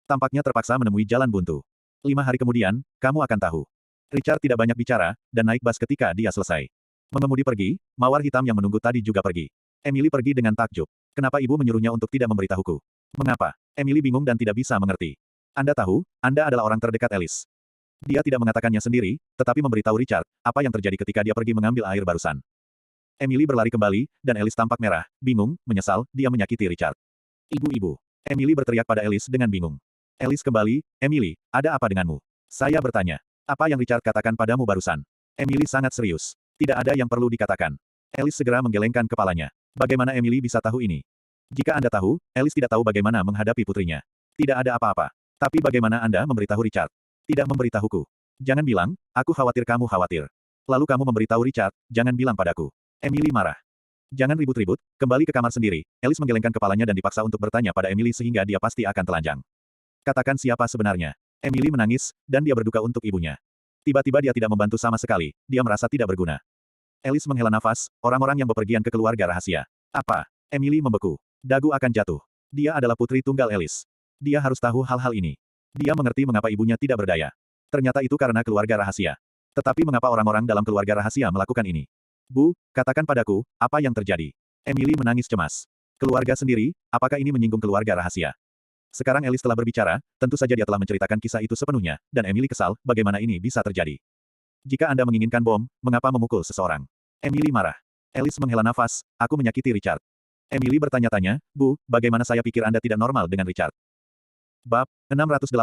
Tampaknya terpaksa menemui jalan buntu. 5 hari kemudian, kamu akan tahu. Richard tidak banyak bicara, dan naik bus ketika dia selesai. Mengemudi pergi, mawar hitam yang menunggu tadi juga pergi. Emily pergi dengan takjub. Kenapa ibu menyuruhnya untuk tidak memberitahuku? Mengapa? Emily bingung dan tidak bisa mengerti. Anda tahu, Anda adalah orang terdekat Alice. Dia tidak mengatakannya sendiri, tetapi memberitahu Richard, apa yang terjadi ketika dia pergi mengambil air barusan. Emily berlari kembali, dan Alice tampak merah, bingung, menyesal, dia menyakiti Richard. Ibu-ibu. Emily berteriak pada Alice dengan bingung. Alice kembali, Emily, ada apa denganmu? Saya bertanya. Apa yang Richard katakan padamu barusan? Emily sangat serius. Tidak ada yang perlu dikatakan. Alice segera menggelengkan kepalanya. Bagaimana Emily bisa tahu ini? Jika Anda tahu, Alice tidak tahu bagaimana menghadapi putrinya. Tidak ada apa-apa. Tapi bagaimana Anda memberitahu Richard? Tidak memberitahuku. Jangan bilang, aku khawatir kamu khawatir. Lalu kamu memberitahu Richard, jangan bilang padaku. Emily marah. Jangan ribut-ribut, kembali ke kamar sendiri. Alice menggelengkan kepalanya dan dipaksa untuk bertanya pada Emily sehingga dia pasti akan telanjang. Katakan siapa sebenarnya. Emily menangis, dan dia berduka untuk ibunya. Tiba-tiba dia tidak membantu sama sekali, dia merasa tidak berguna. Alice menghela nafas, orang-orang yang bepergian ke keluarga rahasia. Apa? Emily membeku. Dagu akan jatuh. Dia adalah putri tunggal Alice. Dia harus tahu hal-hal ini. Dia mengerti mengapa ibunya tidak berdaya. Ternyata itu karena keluarga rahasia. Tetapi mengapa orang-orang dalam keluarga rahasia melakukan ini? Bu, katakan padaku, apa yang terjadi? Emily menangis cemas. Keluarga sendiri, apakah ini menyinggung keluarga rahasia? Sekarang Alice telah berbicara, tentu saja dia telah menceritakan kisah itu sepenuhnya, dan Emily kesal, bagaimana ini bisa terjadi. Jika Anda menginginkan bom, mengapa memukul seseorang? Emily marah. Alice menghela nafas, aku menyakiti Richard. Emily bertanya-tanya, Bu, bagaimana saya pikir Anda tidak normal dengan Richard? Bab 684.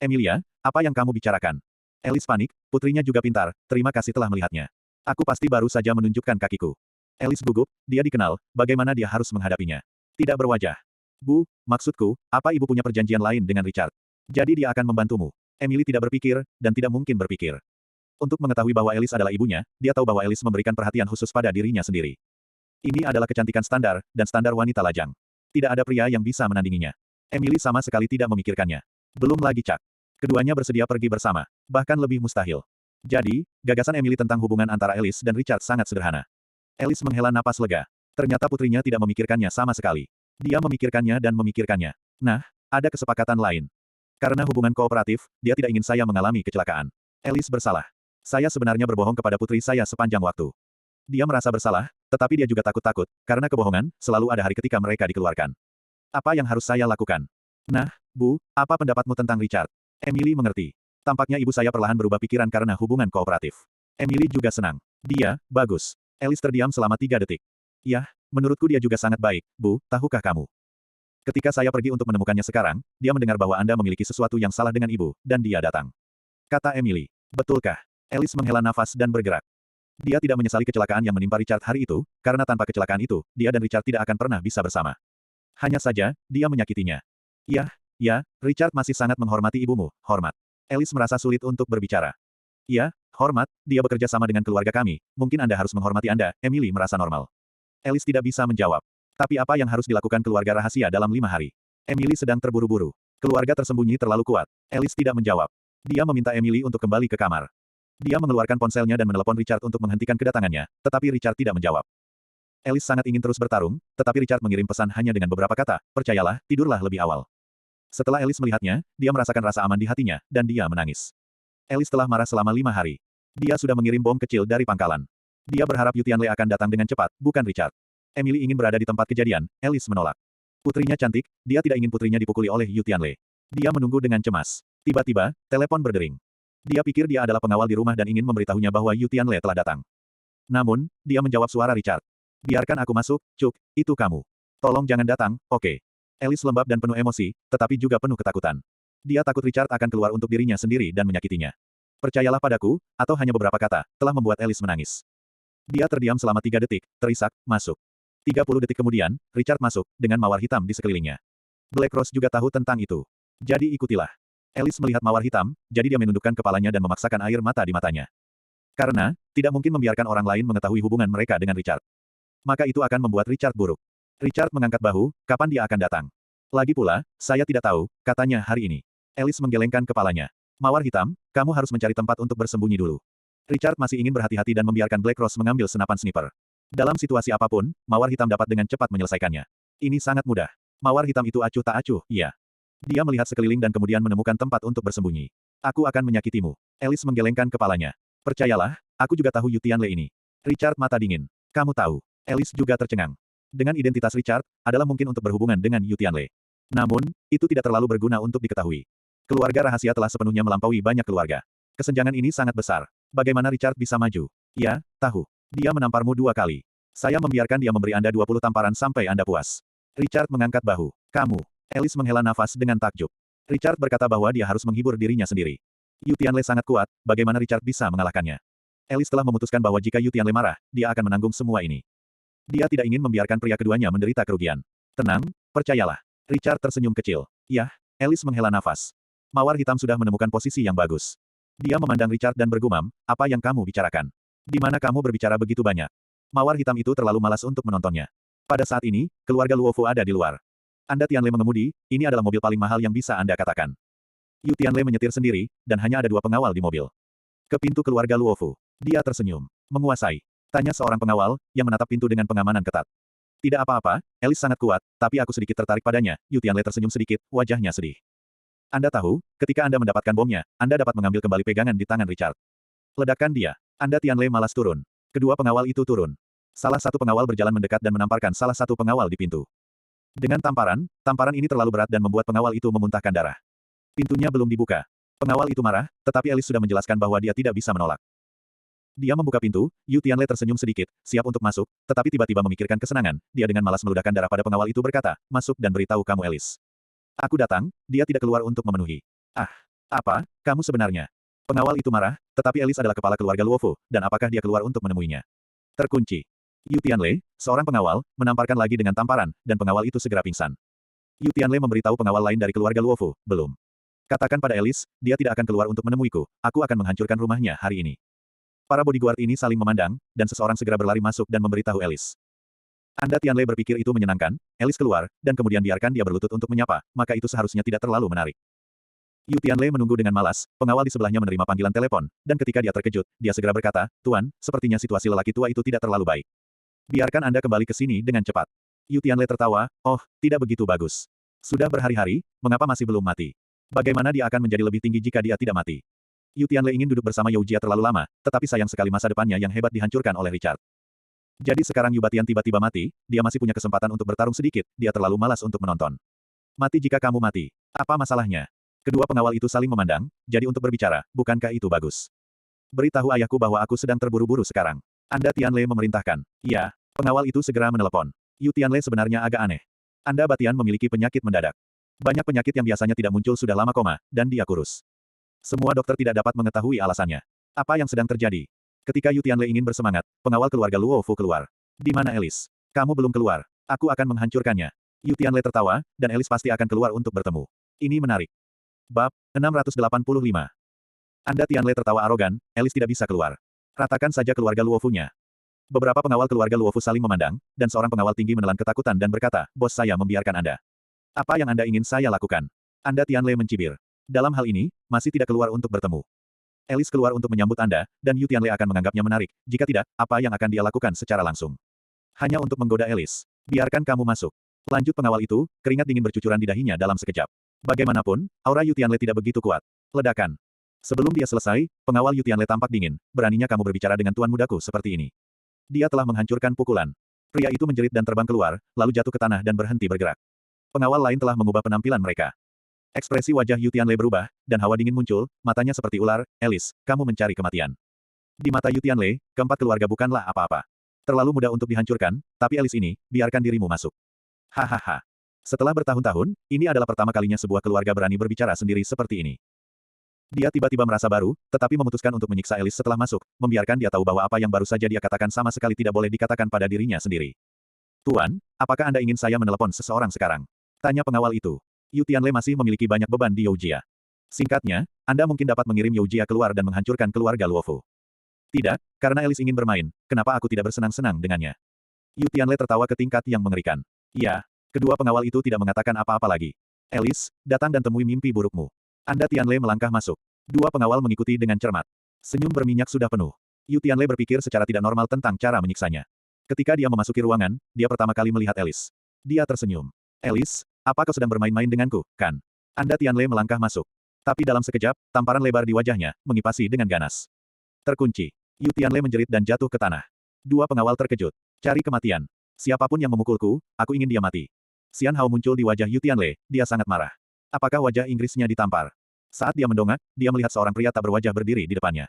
Emilia, apa yang kamu bicarakan? Alice panik, putrinya juga pintar, terima kasih telah melihatnya. Aku pasti baru saja menunjukkan kakiku. Alice gugup, dia dikenal, bagaimana dia harus menghadapinya? Tidak berwajah. Bu, maksudku, apa ibu punya perjanjian lain dengan Richard? Jadi dia akan membantumu. Emily tidak berpikir, dan tidak mungkin berpikir. Untuk mengetahui bahwa Alice adalah ibunya, dia tahu bahwa Alice memberikan perhatian khusus pada dirinya sendiri. Ini adalah kecantikan standar, dan standar wanita lajang. Tidak ada pria yang bisa menandinginya. Emily sama sekali tidak memikirkannya. Belum lagi Chuck. Keduanya bersedia pergi bersama. Bahkan lebih mustahil. Jadi, gagasan Emily tentang hubungan antara Alice dan Richard sangat sederhana. Alice menghela napas lega. Ternyata putrinya tidak memikirkannya sama sekali. Dia memikirkannya dan memikirkannya. Nah, ada kesepakatan lain. Karena hubungan kooperatif, dia tidak ingin saya mengalami kecelakaan. Alice bersalah. Saya sebenarnya berbohong kepada putri saya sepanjang waktu. Dia merasa bersalah, tetapi dia juga takut-takut, karena kebohongan, selalu ada hari ketika mereka dikeluarkan. Apa yang harus saya lakukan? Nah, Bu, apa pendapatmu tentang Richard? Emily mengerti. Tampaknya ibu saya perlahan berubah pikiran karena hubungan kooperatif. Emily juga senang. Dia, bagus. Alice terdiam selama 3 detik. Yah, menurutku dia juga sangat baik, Bu, tahukah kamu? Ketika saya pergi untuk menemukannya sekarang, dia mendengar bahwa Anda memiliki sesuatu yang salah dengan ibu, dan dia datang. Kata Emily. Betulkah? Alice menghela nafas dan bergerak. Dia tidak menyesali kecelakaan yang menimpa Richard hari itu, karena tanpa kecelakaan itu, dia dan Richard tidak akan pernah bisa bersama. Hanya saja, dia menyakitinya. Ya, Richard masih sangat menghormati ibumu, hormat. Alice merasa sulit untuk berbicara. Ya, hormat, dia bekerja sama dengan keluarga kami, mungkin Anda harus menghormati Anda, Emily merasa normal. Alice tidak bisa menjawab. Tapi apa yang harus dilakukan keluarga rahasia dalam 5 hari? Emily sedang terburu-buru. Keluarga tersembunyi terlalu kuat. Alice tidak menjawab. Dia meminta Emily untuk kembali ke kamar. Dia mengeluarkan ponselnya dan menelepon Richard untuk menghentikan kedatangannya, tetapi Richard tidak menjawab. Alice sangat ingin terus bertarung, tetapi Richard mengirim pesan hanya dengan beberapa kata, percayalah, tidurlah lebih awal. Setelah Alice melihatnya, dia merasakan rasa aman di hatinya, dan dia menangis. Alice telah marah selama 5 hari. Dia sudah mengirim bom kecil dari pangkalan. Dia berharap Yu Tianle akan datang dengan cepat, bukan Richard. Emily ingin berada di tempat kejadian, Alice menolak. Putrinya cantik, dia tidak ingin putrinya dipukuli oleh Yu Tianle. Dia menunggu dengan cemas. Tiba-tiba, telepon berdering. Dia pikir dia adalah pengawal di rumah dan ingin memberitahunya bahwa Yu Tianle telah datang. Namun, dia menjawab suara Richard. Biarkan aku masuk, Cuk, itu kamu. Tolong jangan datang, oke. Alice lembab dan penuh emosi, tetapi juga penuh ketakutan. Dia takut Richard akan keluar untuk dirinya sendiri dan menyakitinya. Percayalah padaku, atau hanya beberapa kata, telah membuat Alice menangis. Dia terdiam selama 3 detik, terisak, masuk. 30 detik kemudian, Richard masuk, dengan mawar hitam di sekelilingnya. Black Rose juga tahu tentang itu. Jadi ikutilah. Alice melihat mawar hitam, jadi dia menundukkan kepalanya dan memaksakan air mata di matanya. Karena, tidak mungkin membiarkan orang lain mengetahui hubungan mereka dengan Richard. Maka itu akan membuat Richard buruk. Richard mengangkat bahu, kapan dia akan datang? Lagi pula, saya tidak tahu, katanya hari ini. Alice menggelengkan kepalanya. Mawar hitam, kamu harus mencari tempat untuk bersembunyi dulu. Richard masih ingin berhati-hati dan membiarkan Black Rose mengambil senapan sniper. Dalam situasi apapun, mawar hitam dapat dengan cepat menyelesaikannya. Ini sangat mudah. Mawar hitam itu acuh tak acuh, iya. Dia melihat sekeliling dan kemudian menemukan tempat untuk bersembunyi. Aku akan menyakitimu. Alice menggelengkan kepalanya. Percayalah, aku juga tahu Yu Tianle ini. Richard mata dingin. Kamu tahu. Alice juga tercengang. Dengan identitas Richard, adalah mungkin untuk berhubungan dengan Yu Tianle. Namun, itu tidak terlalu berguna untuk diketahui. Keluarga rahasia telah sepenuhnya melampaui banyak keluarga. Kesenjangan ini sangat besar. Bagaimana Richard bisa maju? Ya, tahu. Dia menamparmu 2 kali. Saya membiarkan dia memberi Anda 20 tamparan sampai Anda puas. Richard mengangkat bahu. Kamu. Alice menghela nafas dengan takjub. Richard berkata bahwa dia harus menghibur dirinya sendiri. Yu Tianle sangat kuat, bagaimana Richard bisa mengalahkannya? Alice telah memutuskan bahwa jika Yu Tianle marah, dia akan menanggung semua ini. Dia tidak ingin membiarkan pria keduanya menderita kerugian. Tenang, percayalah. Richard tersenyum kecil. Yah, Alice menghela nafas. Mawar hitam sudah menemukan posisi yang bagus. Dia memandang Richard dan bergumam, apa yang kamu bicarakan? Di mana kamu berbicara begitu banyak? Mawar hitam itu terlalu malas untuk menontonnya. Pada saat ini, keluarga Luofu ada di luar. Anda Tianle mengemudi, ini adalah mobil paling mahal yang bisa Anda katakan. Yu Tianle menyetir sendiri, dan hanya ada 2 pengawal di mobil. Ke pintu keluarga Luofu. Dia tersenyum. Menguasai. Tanya seorang pengawal, yang menatap pintu dengan pengamanan ketat. Tidak apa-apa, Alice sangat kuat, tapi aku sedikit tertarik padanya. Yu Tianle tersenyum sedikit, wajahnya sedih. Anda tahu, ketika Anda mendapatkan bomnya, Anda dapat mengambil kembali pegangan di tangan Richard. Ledakan dia. Anda Tianle malas turun. Kedua pengawal itu turun. Salah satu pengawal berjalan mendekat dan menamparkan salah satu pengawal di pintu. Dengan tamparan ini terlalu berat dan membuat pengawal itu memuntahkan darah. Pintunya belum dibuka. Pengawal itu marah, tetapi Alice sudah menjelaskan bahwa dia tidak bisa menolak. Dia membuka pintu, Yu Tianle tersenyum sedikit, siap untuk masuk, tetapi tiba-tiba memikirkan kesenangan, dia dengan malas meludahkan darah pada pengawal itu berkata, masuk dan beritahu kamu Alice. Aku datang, dia tidak keluar untuk memenuhi. Ah, apa, kamu sebenarnya? Pengawal itu marah, tetapi Alice adalah kepala keluarga Luofu, dan apakah dia keluar untuk menemuinya? Terkunci. Yu Tianle, seorang pengawal, menamparkan lagi dengan tamparan, dan pengawal itu segera pingsan. Yu Tianle memberitahu pengawal lain dari keluarga Luofu, belum. Katakan pada Alice, dia tidak akan keluar untuk menemuiku, aku akan menghancurkan rumahnya hari ini. Para bodyguard ini saling memandang, dan seseorang segera berlari masuk dan memberitahu Alice. Anda Tianle berpikir itu menyenangkan, Alice keluar, dan kemudian biarkan dia berlutut untuk menyapa, maka itu seharusnya tidak terlalu menarik. Yu Tianle menunggu dengan malas, pengawal di sebelahnya menerima panggilan telepon, dan ketika dia terkejut, dia segera berkata, Tuan, sepertinya situasi lelaki tua itu tidak terlalu baik. Biarkan Anda kembali ke sini dengan cepat. Yu Tianle tertawa, oh, tidak begitu bagus. Sudah berhari-hari, mengapa masih belum mati? Bagaimana dia akan menjadi lebih tinggi jika dia tidak mati? Yu Tianle ingin duduk bersama You Jia terlalu lama, tetapi sayang sekali masa depannya yang hebat dihancurkan oleh Richard. Jadi sekarang Yu Batian tiba-tiba mati, dia masih punya kesempatan untuk bertarung sedikit, dia terlalu malas untuk menonton. Mati jika kamu mati. Apa masalahnya? Kedua pengawal itu saling memandang, jadi untuk berbicara, bukankah itu bagus? Beritahu ayahku bahwa aku sedang terburu-buru sekarang. Anda Tianle memerintahkan. Iya, pengawal itu segera menelepon. Yu Tianle sebenarnya agak aneh. Anda Batian memiliki penyakit mendadak. Banyak penyakit yang biasanya tidak muncul sudah lama koma, dan dia kurus. Semua dokter tidak dapat mengetahui alasannya. Apa yang sedang terjadi? Ketika Yu Tianle ingin bersemangat, pengawal keluarga Luofu keluar. Di mana Alice? Kamu belum keluar. Aku akan menghancurkannya. Yu Tianle tertawa, dan Alice pasti akan keluar untuk bertemu. Ini menarik. Bab 685. Anda Tianle tertawa arogan, Alice tidak bisa keluar. Ratakan saja keluarga Luofu-nya. Beberapa pengawal keluarga Luofu saling memandang, dan seorang pengawal tinggi menelan ketakutan dan berkata, bos saya membiarkan Anda. Apa yang Anda ingin saya lakukan? Anda Tianle mencibir. Dalam hal ini, masih tidak keluar untuk bertemu. Alice keluar untuk menyambut Anda, dan Yu Tianle akan menganggapnya menarik, jika tidak, apa yang akan dia lakukan secara langsung? Hanya untuk menggoda Alice. Biarkan kamu masuk. Lanjut pengawal itu, keringat dingin bercucuran di dahinya dalam sekejap. Bagaimanapun, aura Yu Tianle tidak begitu kuat. Ledakan. Sebelum dia selesai, pengawal Yu Tianle tampak dingin, beraninya kamu berbicara dengan tuan mudaku seperti ini. Dia telah menghancurkan pukulan. Pria itu menjerit dan terbang keluar, lalu jatuh ke tanah dan berhenti bergerak. Pengawal lain telah mengubah penampilan mereka. Ekspresi wajah Yu Tianle berubah, dan hawa dingin muncul, matanya seperti ular, Alice, kamu mencari kematian. Di mata Yu Tianle, keempat keluarga bukanlah apa-apa. Terlalu mudah untuk dihancurkan, tapi Alice ini, biarkan dirimu masuk. Hahaha. Setelah bertahun-tahun, ini adalah pertama kalinya sebuah keluarga berani berbicara sendiri seperti ini. Dia tiba-tiba merasa baru, tetapi memutuskan untuk menyiksa Alice setelah masuk, membiarkan dia tahu bahwa apa yang baru saja dia katakan sama sekali tidak boleh dikatakan pada dirinya sendiri. Tuan, apakah Anda ingin saya menelepon seseorang sekarang? Tanya pengawal itu. Yu Tianle masih memiliki banyak beban di Youjia. Singkatnya, Anda mungkin dapat mengirim Youjia keluar dan menghancurkan keluarga Luofu. Tidak, karena Alice ingin bermain, kenapa aku tidak bersenang-senang dengannya? Yu Tianle tertawa ke tingkat yang mengerikan. Ya, kedua pengawal itu tidak mengatakan apa-apa lagi. Alice, datang dan temui mimpi burukmu. Anda Tianle melangkah masuk. Dua pengawal mengikuti dengan cermat. Senyum berminyak sudah penuh. Yu Tianle berpikir secara tidak normal tentang cara menyiksanya. Ketika dia memasuki ruangan, dia pertama kali melihat Alice. Dia tersenyum. Alice, apa kau sedang bermain-main denganku, kan? Anda Tianle melangkah masuk. Tapi dalam sekejap, tamparan lebar di wajahnya, mengipasi dengan ganas. Terkunci. Yu Tianle menjerit dan jatuh ke tanah. Dua pengawal terkejut. Cari kematian. Siapapun yang memukulku, aku ingin dia mati. Xian Hao muncul di wajah Yu Tianle, dia sangat marah. Apakah wajah Inggrisnya ditampar? Saat dia mendongak, dia melihat seorang pria tak berwajah berdiri di depannya.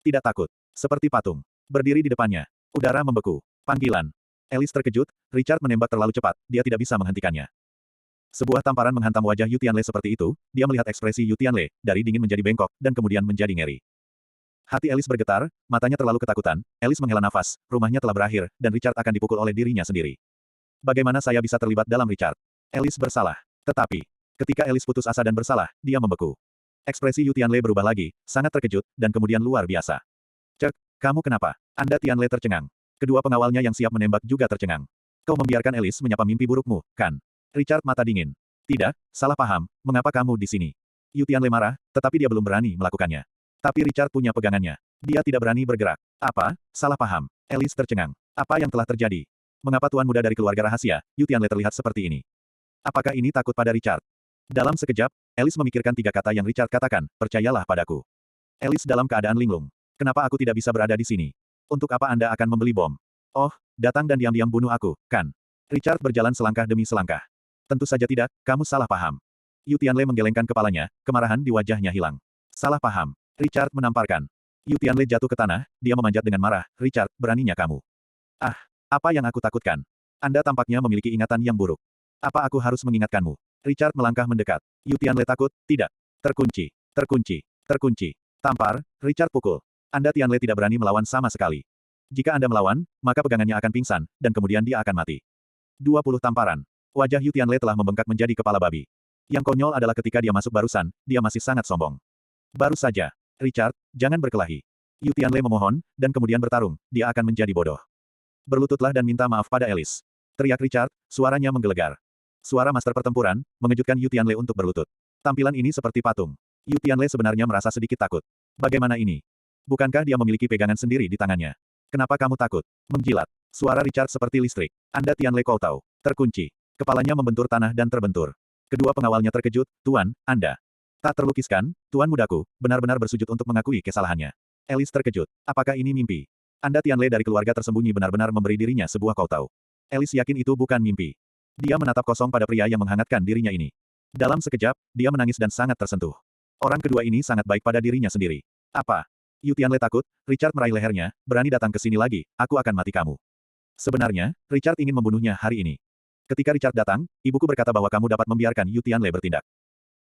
Tidak takut. Seperti patung. Berdiri di depannya. Udara membeku. Panggilan. Alice terkejut, Richard menembak terlalu cepat, dia tidak bisa menghentikannya. Sebuah tamparan menghantam wajah Yu Tianle seperti itu, dia melihat ekspresi Yu Tianle, dari dingin menjadi bengkok, dan kemudian menjadi ngeri. Hati Alice bergetar, matanya terlalu ketakutan, Alice menghela nafas, rumahnya telah berakhir, dan Richard akan dipukul oleh dirinya sendiri. Bagaimana saya bisa terlibat dalam Richard? Alice bersalah. Tetapi, ketika Alice putus asa dan bersalah, dia membeku. Ekspresi Yu Tianle berubah lagi, sangat terkejut, dan kemudian luar biasa. Cek, kamu kenapa? Anda Tianle tercengang. Kedua pengawalnya yang siap menembak juga tercengang. Kau membiarkan Alice menyapa mimpi burukmu, kan? Richard mata dingin. Tidak, salah paham, mengapa kamu di sini? Yu Tianle marah, tetapi dia belum berani melakukannya. Tapi Richard punya pegangannya. Dia tidak berani bergerak. Apa? Salah paham. Alice tercengang. Apa yang telah terjadi? Mengapa tuan muda dari keluarga rahasia, Yu Tianle terlihat seperti ini? Apakah ini takut pada Richard? Dalam sekejap, Alice memikirkan tiga kata yang Richard katakan, percayalah padaku. Alice dalam keadaan linglung. Kenapa aku tidak bisa berada di sini? Untuk apa Anda akan membeli bom? Oh, datang dan diam-diam bunuh aku, kan? Richard berjalan selangkah demi selangkah. Tentu saja tidak, kamu salah paham. Yu Tianle menggelengkan kepalanya, kemarahan di wajahnya hilang. Salah paham. Richard menamparkan. Yu Tianle jatuh ke tanah, dia memanjat dengan marah, Richard, beraninya kamu. Ah, apa yang aku takutkan? Anda tampaknya memiliki ingatan yang buruk. Apa aku harus mengingatkanmu? Richard melangkah mendekat. Yu Tianle takut, tidak. Terkunci, terkunci, terkunci. Tampar, Richard pukul. Anda Tianle tidak berani melawan sama sekali. Jika Anda melawan, maka pegangannya akan pingsan, dan kemudian dia akan mati. 20 tamparan. Wajah Yu Tianle telah membengkak menjadi kepala babi. Yang konyol adalah ketika dia masuk barusan, dia masih sangat sombong. Baru saja. Richard, jangan berkelahi. Yu Tianle memohon, dan kemudian bertarung, dia akan menjadi bodoh. Berlututlah dan minta maaf pada Alice. Teriak Richard, suaranya menggelegar. Suara master pertempuran, mengejutkan Yu Tianle untuk berlutut. Tampilan ini seperti patung. Yu Tianle sebenarnya merasa sedikit takut. Bagaimana ini? Bukankah dia memiliki pegangan sendiri di tangannya? Kenapa kamu takut? Menjilat. Suara Richard seperti listrik. Anda Tianle kau tahu. Terkunci. Kepalanya membentur tanah dan terbentur. Kedua pengawalnya terkejut, Tuan, Anda. Tak terlukiskan, Tuan mudaku, benar-benar bersujud untuk mengakui kesalahannya. Alice terkejut. Apakah ini mimpi? Anda Tianle dari keluarga tersembunyi benar-benar memberi dirinya sebuah kau tahu. Alice yakin itu bukan mimpi. Dia menatap kosong pada pria yang menghangatkan dirinya ini. Dalam sekejap, dia menangis dan sangat tersentuh. Orang kedua ini sangat baik pada dirinya sendiri. Apa? Yu Tianle takut, Richard meraih lehernya, berani datang ke sini lagi, aku akan mati kamu. Sebenarnya, Richard ingin membunuhnya hari ini. Ketika Richard datang, ibuku berkata bahwa kamu dapat membiarkan Yu Tianle bertindak.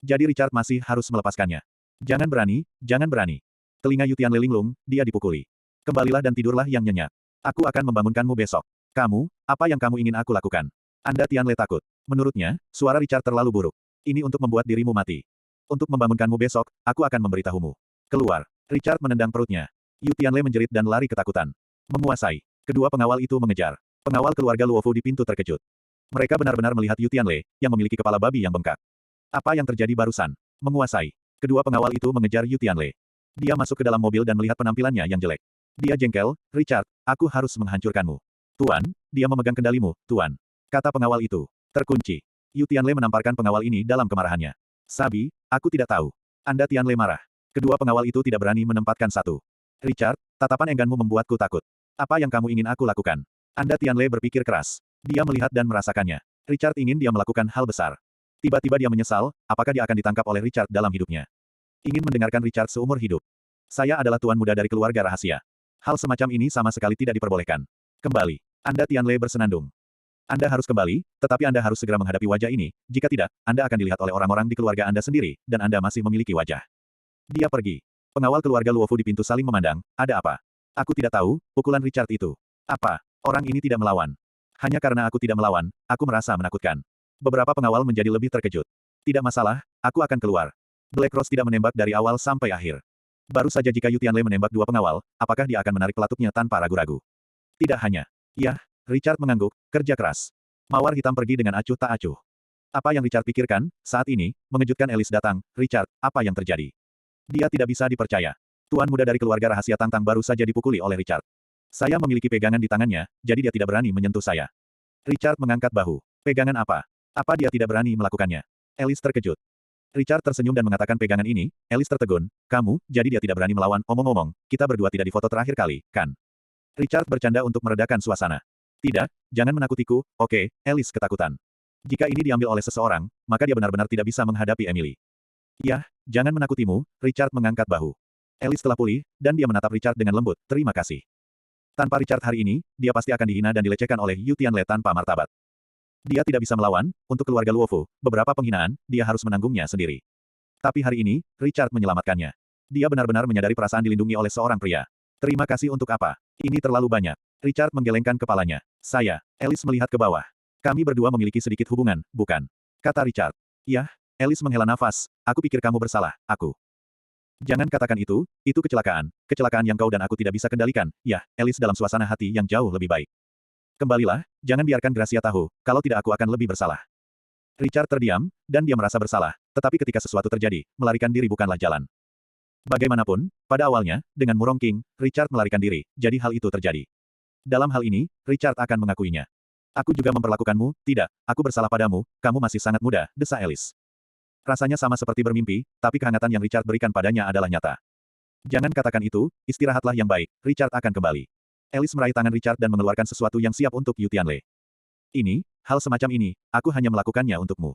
Jadi Richard masih harus melepaskannya. Jangan berani, jangan berani. Telinga Yu Tianle linglung, dia dipukuli. Kembalilah dan tidurlah yang nyenyak. Aku akan membangunkanmu besok. Kamu, apa yang kamu ingin aku lakukan? Anda Tianle takut. Menurutnya, suara Richard terlalu buruk. Ini untuk membuat dirimu mati. Untuk membangunkanmu besok, aku akan memberitahumu. Keluar. Richard menendang perutnya. Yu Tianle menjerit dan lari ketakutan. Menguasai. Kedua pengawal itu mengejar. Pengawal keluarga Luofu di pintu terkejut. Mereka benar-benar melihat Yu Tianle, yang memiliki kepala babi yang bengkak. Apa yang terjadi barusan? Menguasai. Kedua pengawal itu mengejar Yu Tianle. Dia masuk ke dalam mobil dan melihat penampilannya yang jelek. Dia jengkel, Richard, aku harus menghancurkanmu. Tuan, dia memegang kendalimu, Tuan. Kata pengawal itu. Terkunci. Yu Tianle menamparkan pengawal ini dalam kemarahannya. Sabi, aku tidak tahu. Anda Tianle marah. Kedua pengawal itu tidak berani menempatkan satu. Richard, tatapan engganmu membuatku takut. Apa yang kamu ingin aku lakukan? Anda Tianle berpikir keras. Dia melihat dan merasakannya. Richard ingin dia melakukan hal besar. Tiba-tiba dia menyesal, apakah dia akan ditangkap oleh Richard dalam hidupnya. Ingin mendengarkan Richard seumur hidup. Saya adalah tuan muda dari keluarga rahasia. Hal semacam ini sama sekali tidak diperbolehkan. Kembali. Anda Tianle bersenandung. Anda harus kembali, tetapi Anda harus segera menghadapi wajah ini, jika tidak, Anda akan dilihat oleh orang-orang di keluarga Anda sendiri, dan Anda masih memiliki wajah. Dia pergi. Pengawal keluarga Luofu di pintu saling memandang, ada apa? Aku tidak tahu, pukulan Richard itu. Apa? Orang ini tidak melawan. Hanya karena aku tidak melawan, aku merasa menakutkan. Beberapa pengawal menjadi lebih terkejut. Tidak masalah, aku akan keluar. Black Rose tidak menembak dari awal sampai akhir. Baru saja jika Yu Tianlei menembak dua pengawal, apakah dia akan menarik pelatuknya tanpa ragu-ragu? Tidak hanya. Yah, Richard mengangguk, kerja keras. Mawar hitam pergi dengan acuh tak acuh. Apa yang Richard pikirkan, saat ini, mengejutkan Alice datang, Richard, apa yang terjadi? Dia tidak bisa dipercaya. Tuan muda dari keluarga rahasia Tangtang baru saja dipukuli oleh Richard. Saya memiliki pegangan di tangannya, jadi dia tidak berani menyentuh saya. Richard mengangkat bahu. Pegangan apa? Apa dia tidak berani melakukannya? Alice terkejut. Richard tersenyum dan mengatakan pegangan ini, Alice tertegun, kamu, jadi dia tidak berani melawan, omong-omong, kita berdua tidak difoto terakhir kali, kan? Richard bercanda untuk meredakan suasana. Tidak, jangan menakutiku, oke, Alice ketakutan. Jika ini diambil oleh seseorang, maka dia benar-benar tidak bisa menghadapi Emily. Yah, jangan menakutimu, Richard mengangkat bahu. Alice telah pulih, dan dia menatap Richard dengan lembut, terima kasih. Tanpa Richard hari ini, dia pasti akan dihina dan dilecehkan oleh Yu Tianlei tanpa martabat. Dia tidak bisa melawan, untuk keluarga Luofu, beberapa penghinaan, dia harus menanggungnya sendiri. Tapi hari ini, Richard menyelamatkannya. Dia benar-benar menyadari perasaan dilindungi oleh seorang pria. Terima kasih untuk apa? Ini terlalu banyak. Richard menggelengkan kepalanya. Saya, Alice melihat ke bawah. Kami berdua memiliki sedikit hubungan, bukan? Kata Richard. Yah, Alice menghela nafas, aku pikir kamu bersalah, aku. Jangan katakan itu kecelakaan yang kau dan aku tidak bisa kendalikan, yah, Alice dalam suasana hati yang jauh lebih baik. Kembalilah, jangan biarkan Gracia tahu, kalau tidak aku akan lebih bersalah. Richard terdiam, dan dia merasa bersalah, tetapi ketika sesuatu terjadi, melarikan diri bukanlah jalan. Bagaimanapun, pada awalnya, dengan Murong King, Richard melarikan diri, jadi hal itu terjadi. Dalam hal ini, Richard akan mengakuinya. Aku juga memperlakukanmu, tidak, aku bersalah padamu, kamu masih sangat muda, desa Alice. Rasanya sama seperti bermimpi, tapi kehangatan yang Richard berikan padanya adalah nyata. Jangan katakan itu, istirahatlah yang baik, Richard akan kembali. Alice meraih tangan Richard dan mengeluarkan sesuatu yang siap untuk Yu Tianlei. Ini, hal semacam ini, aku hanya melakukannya untukmu.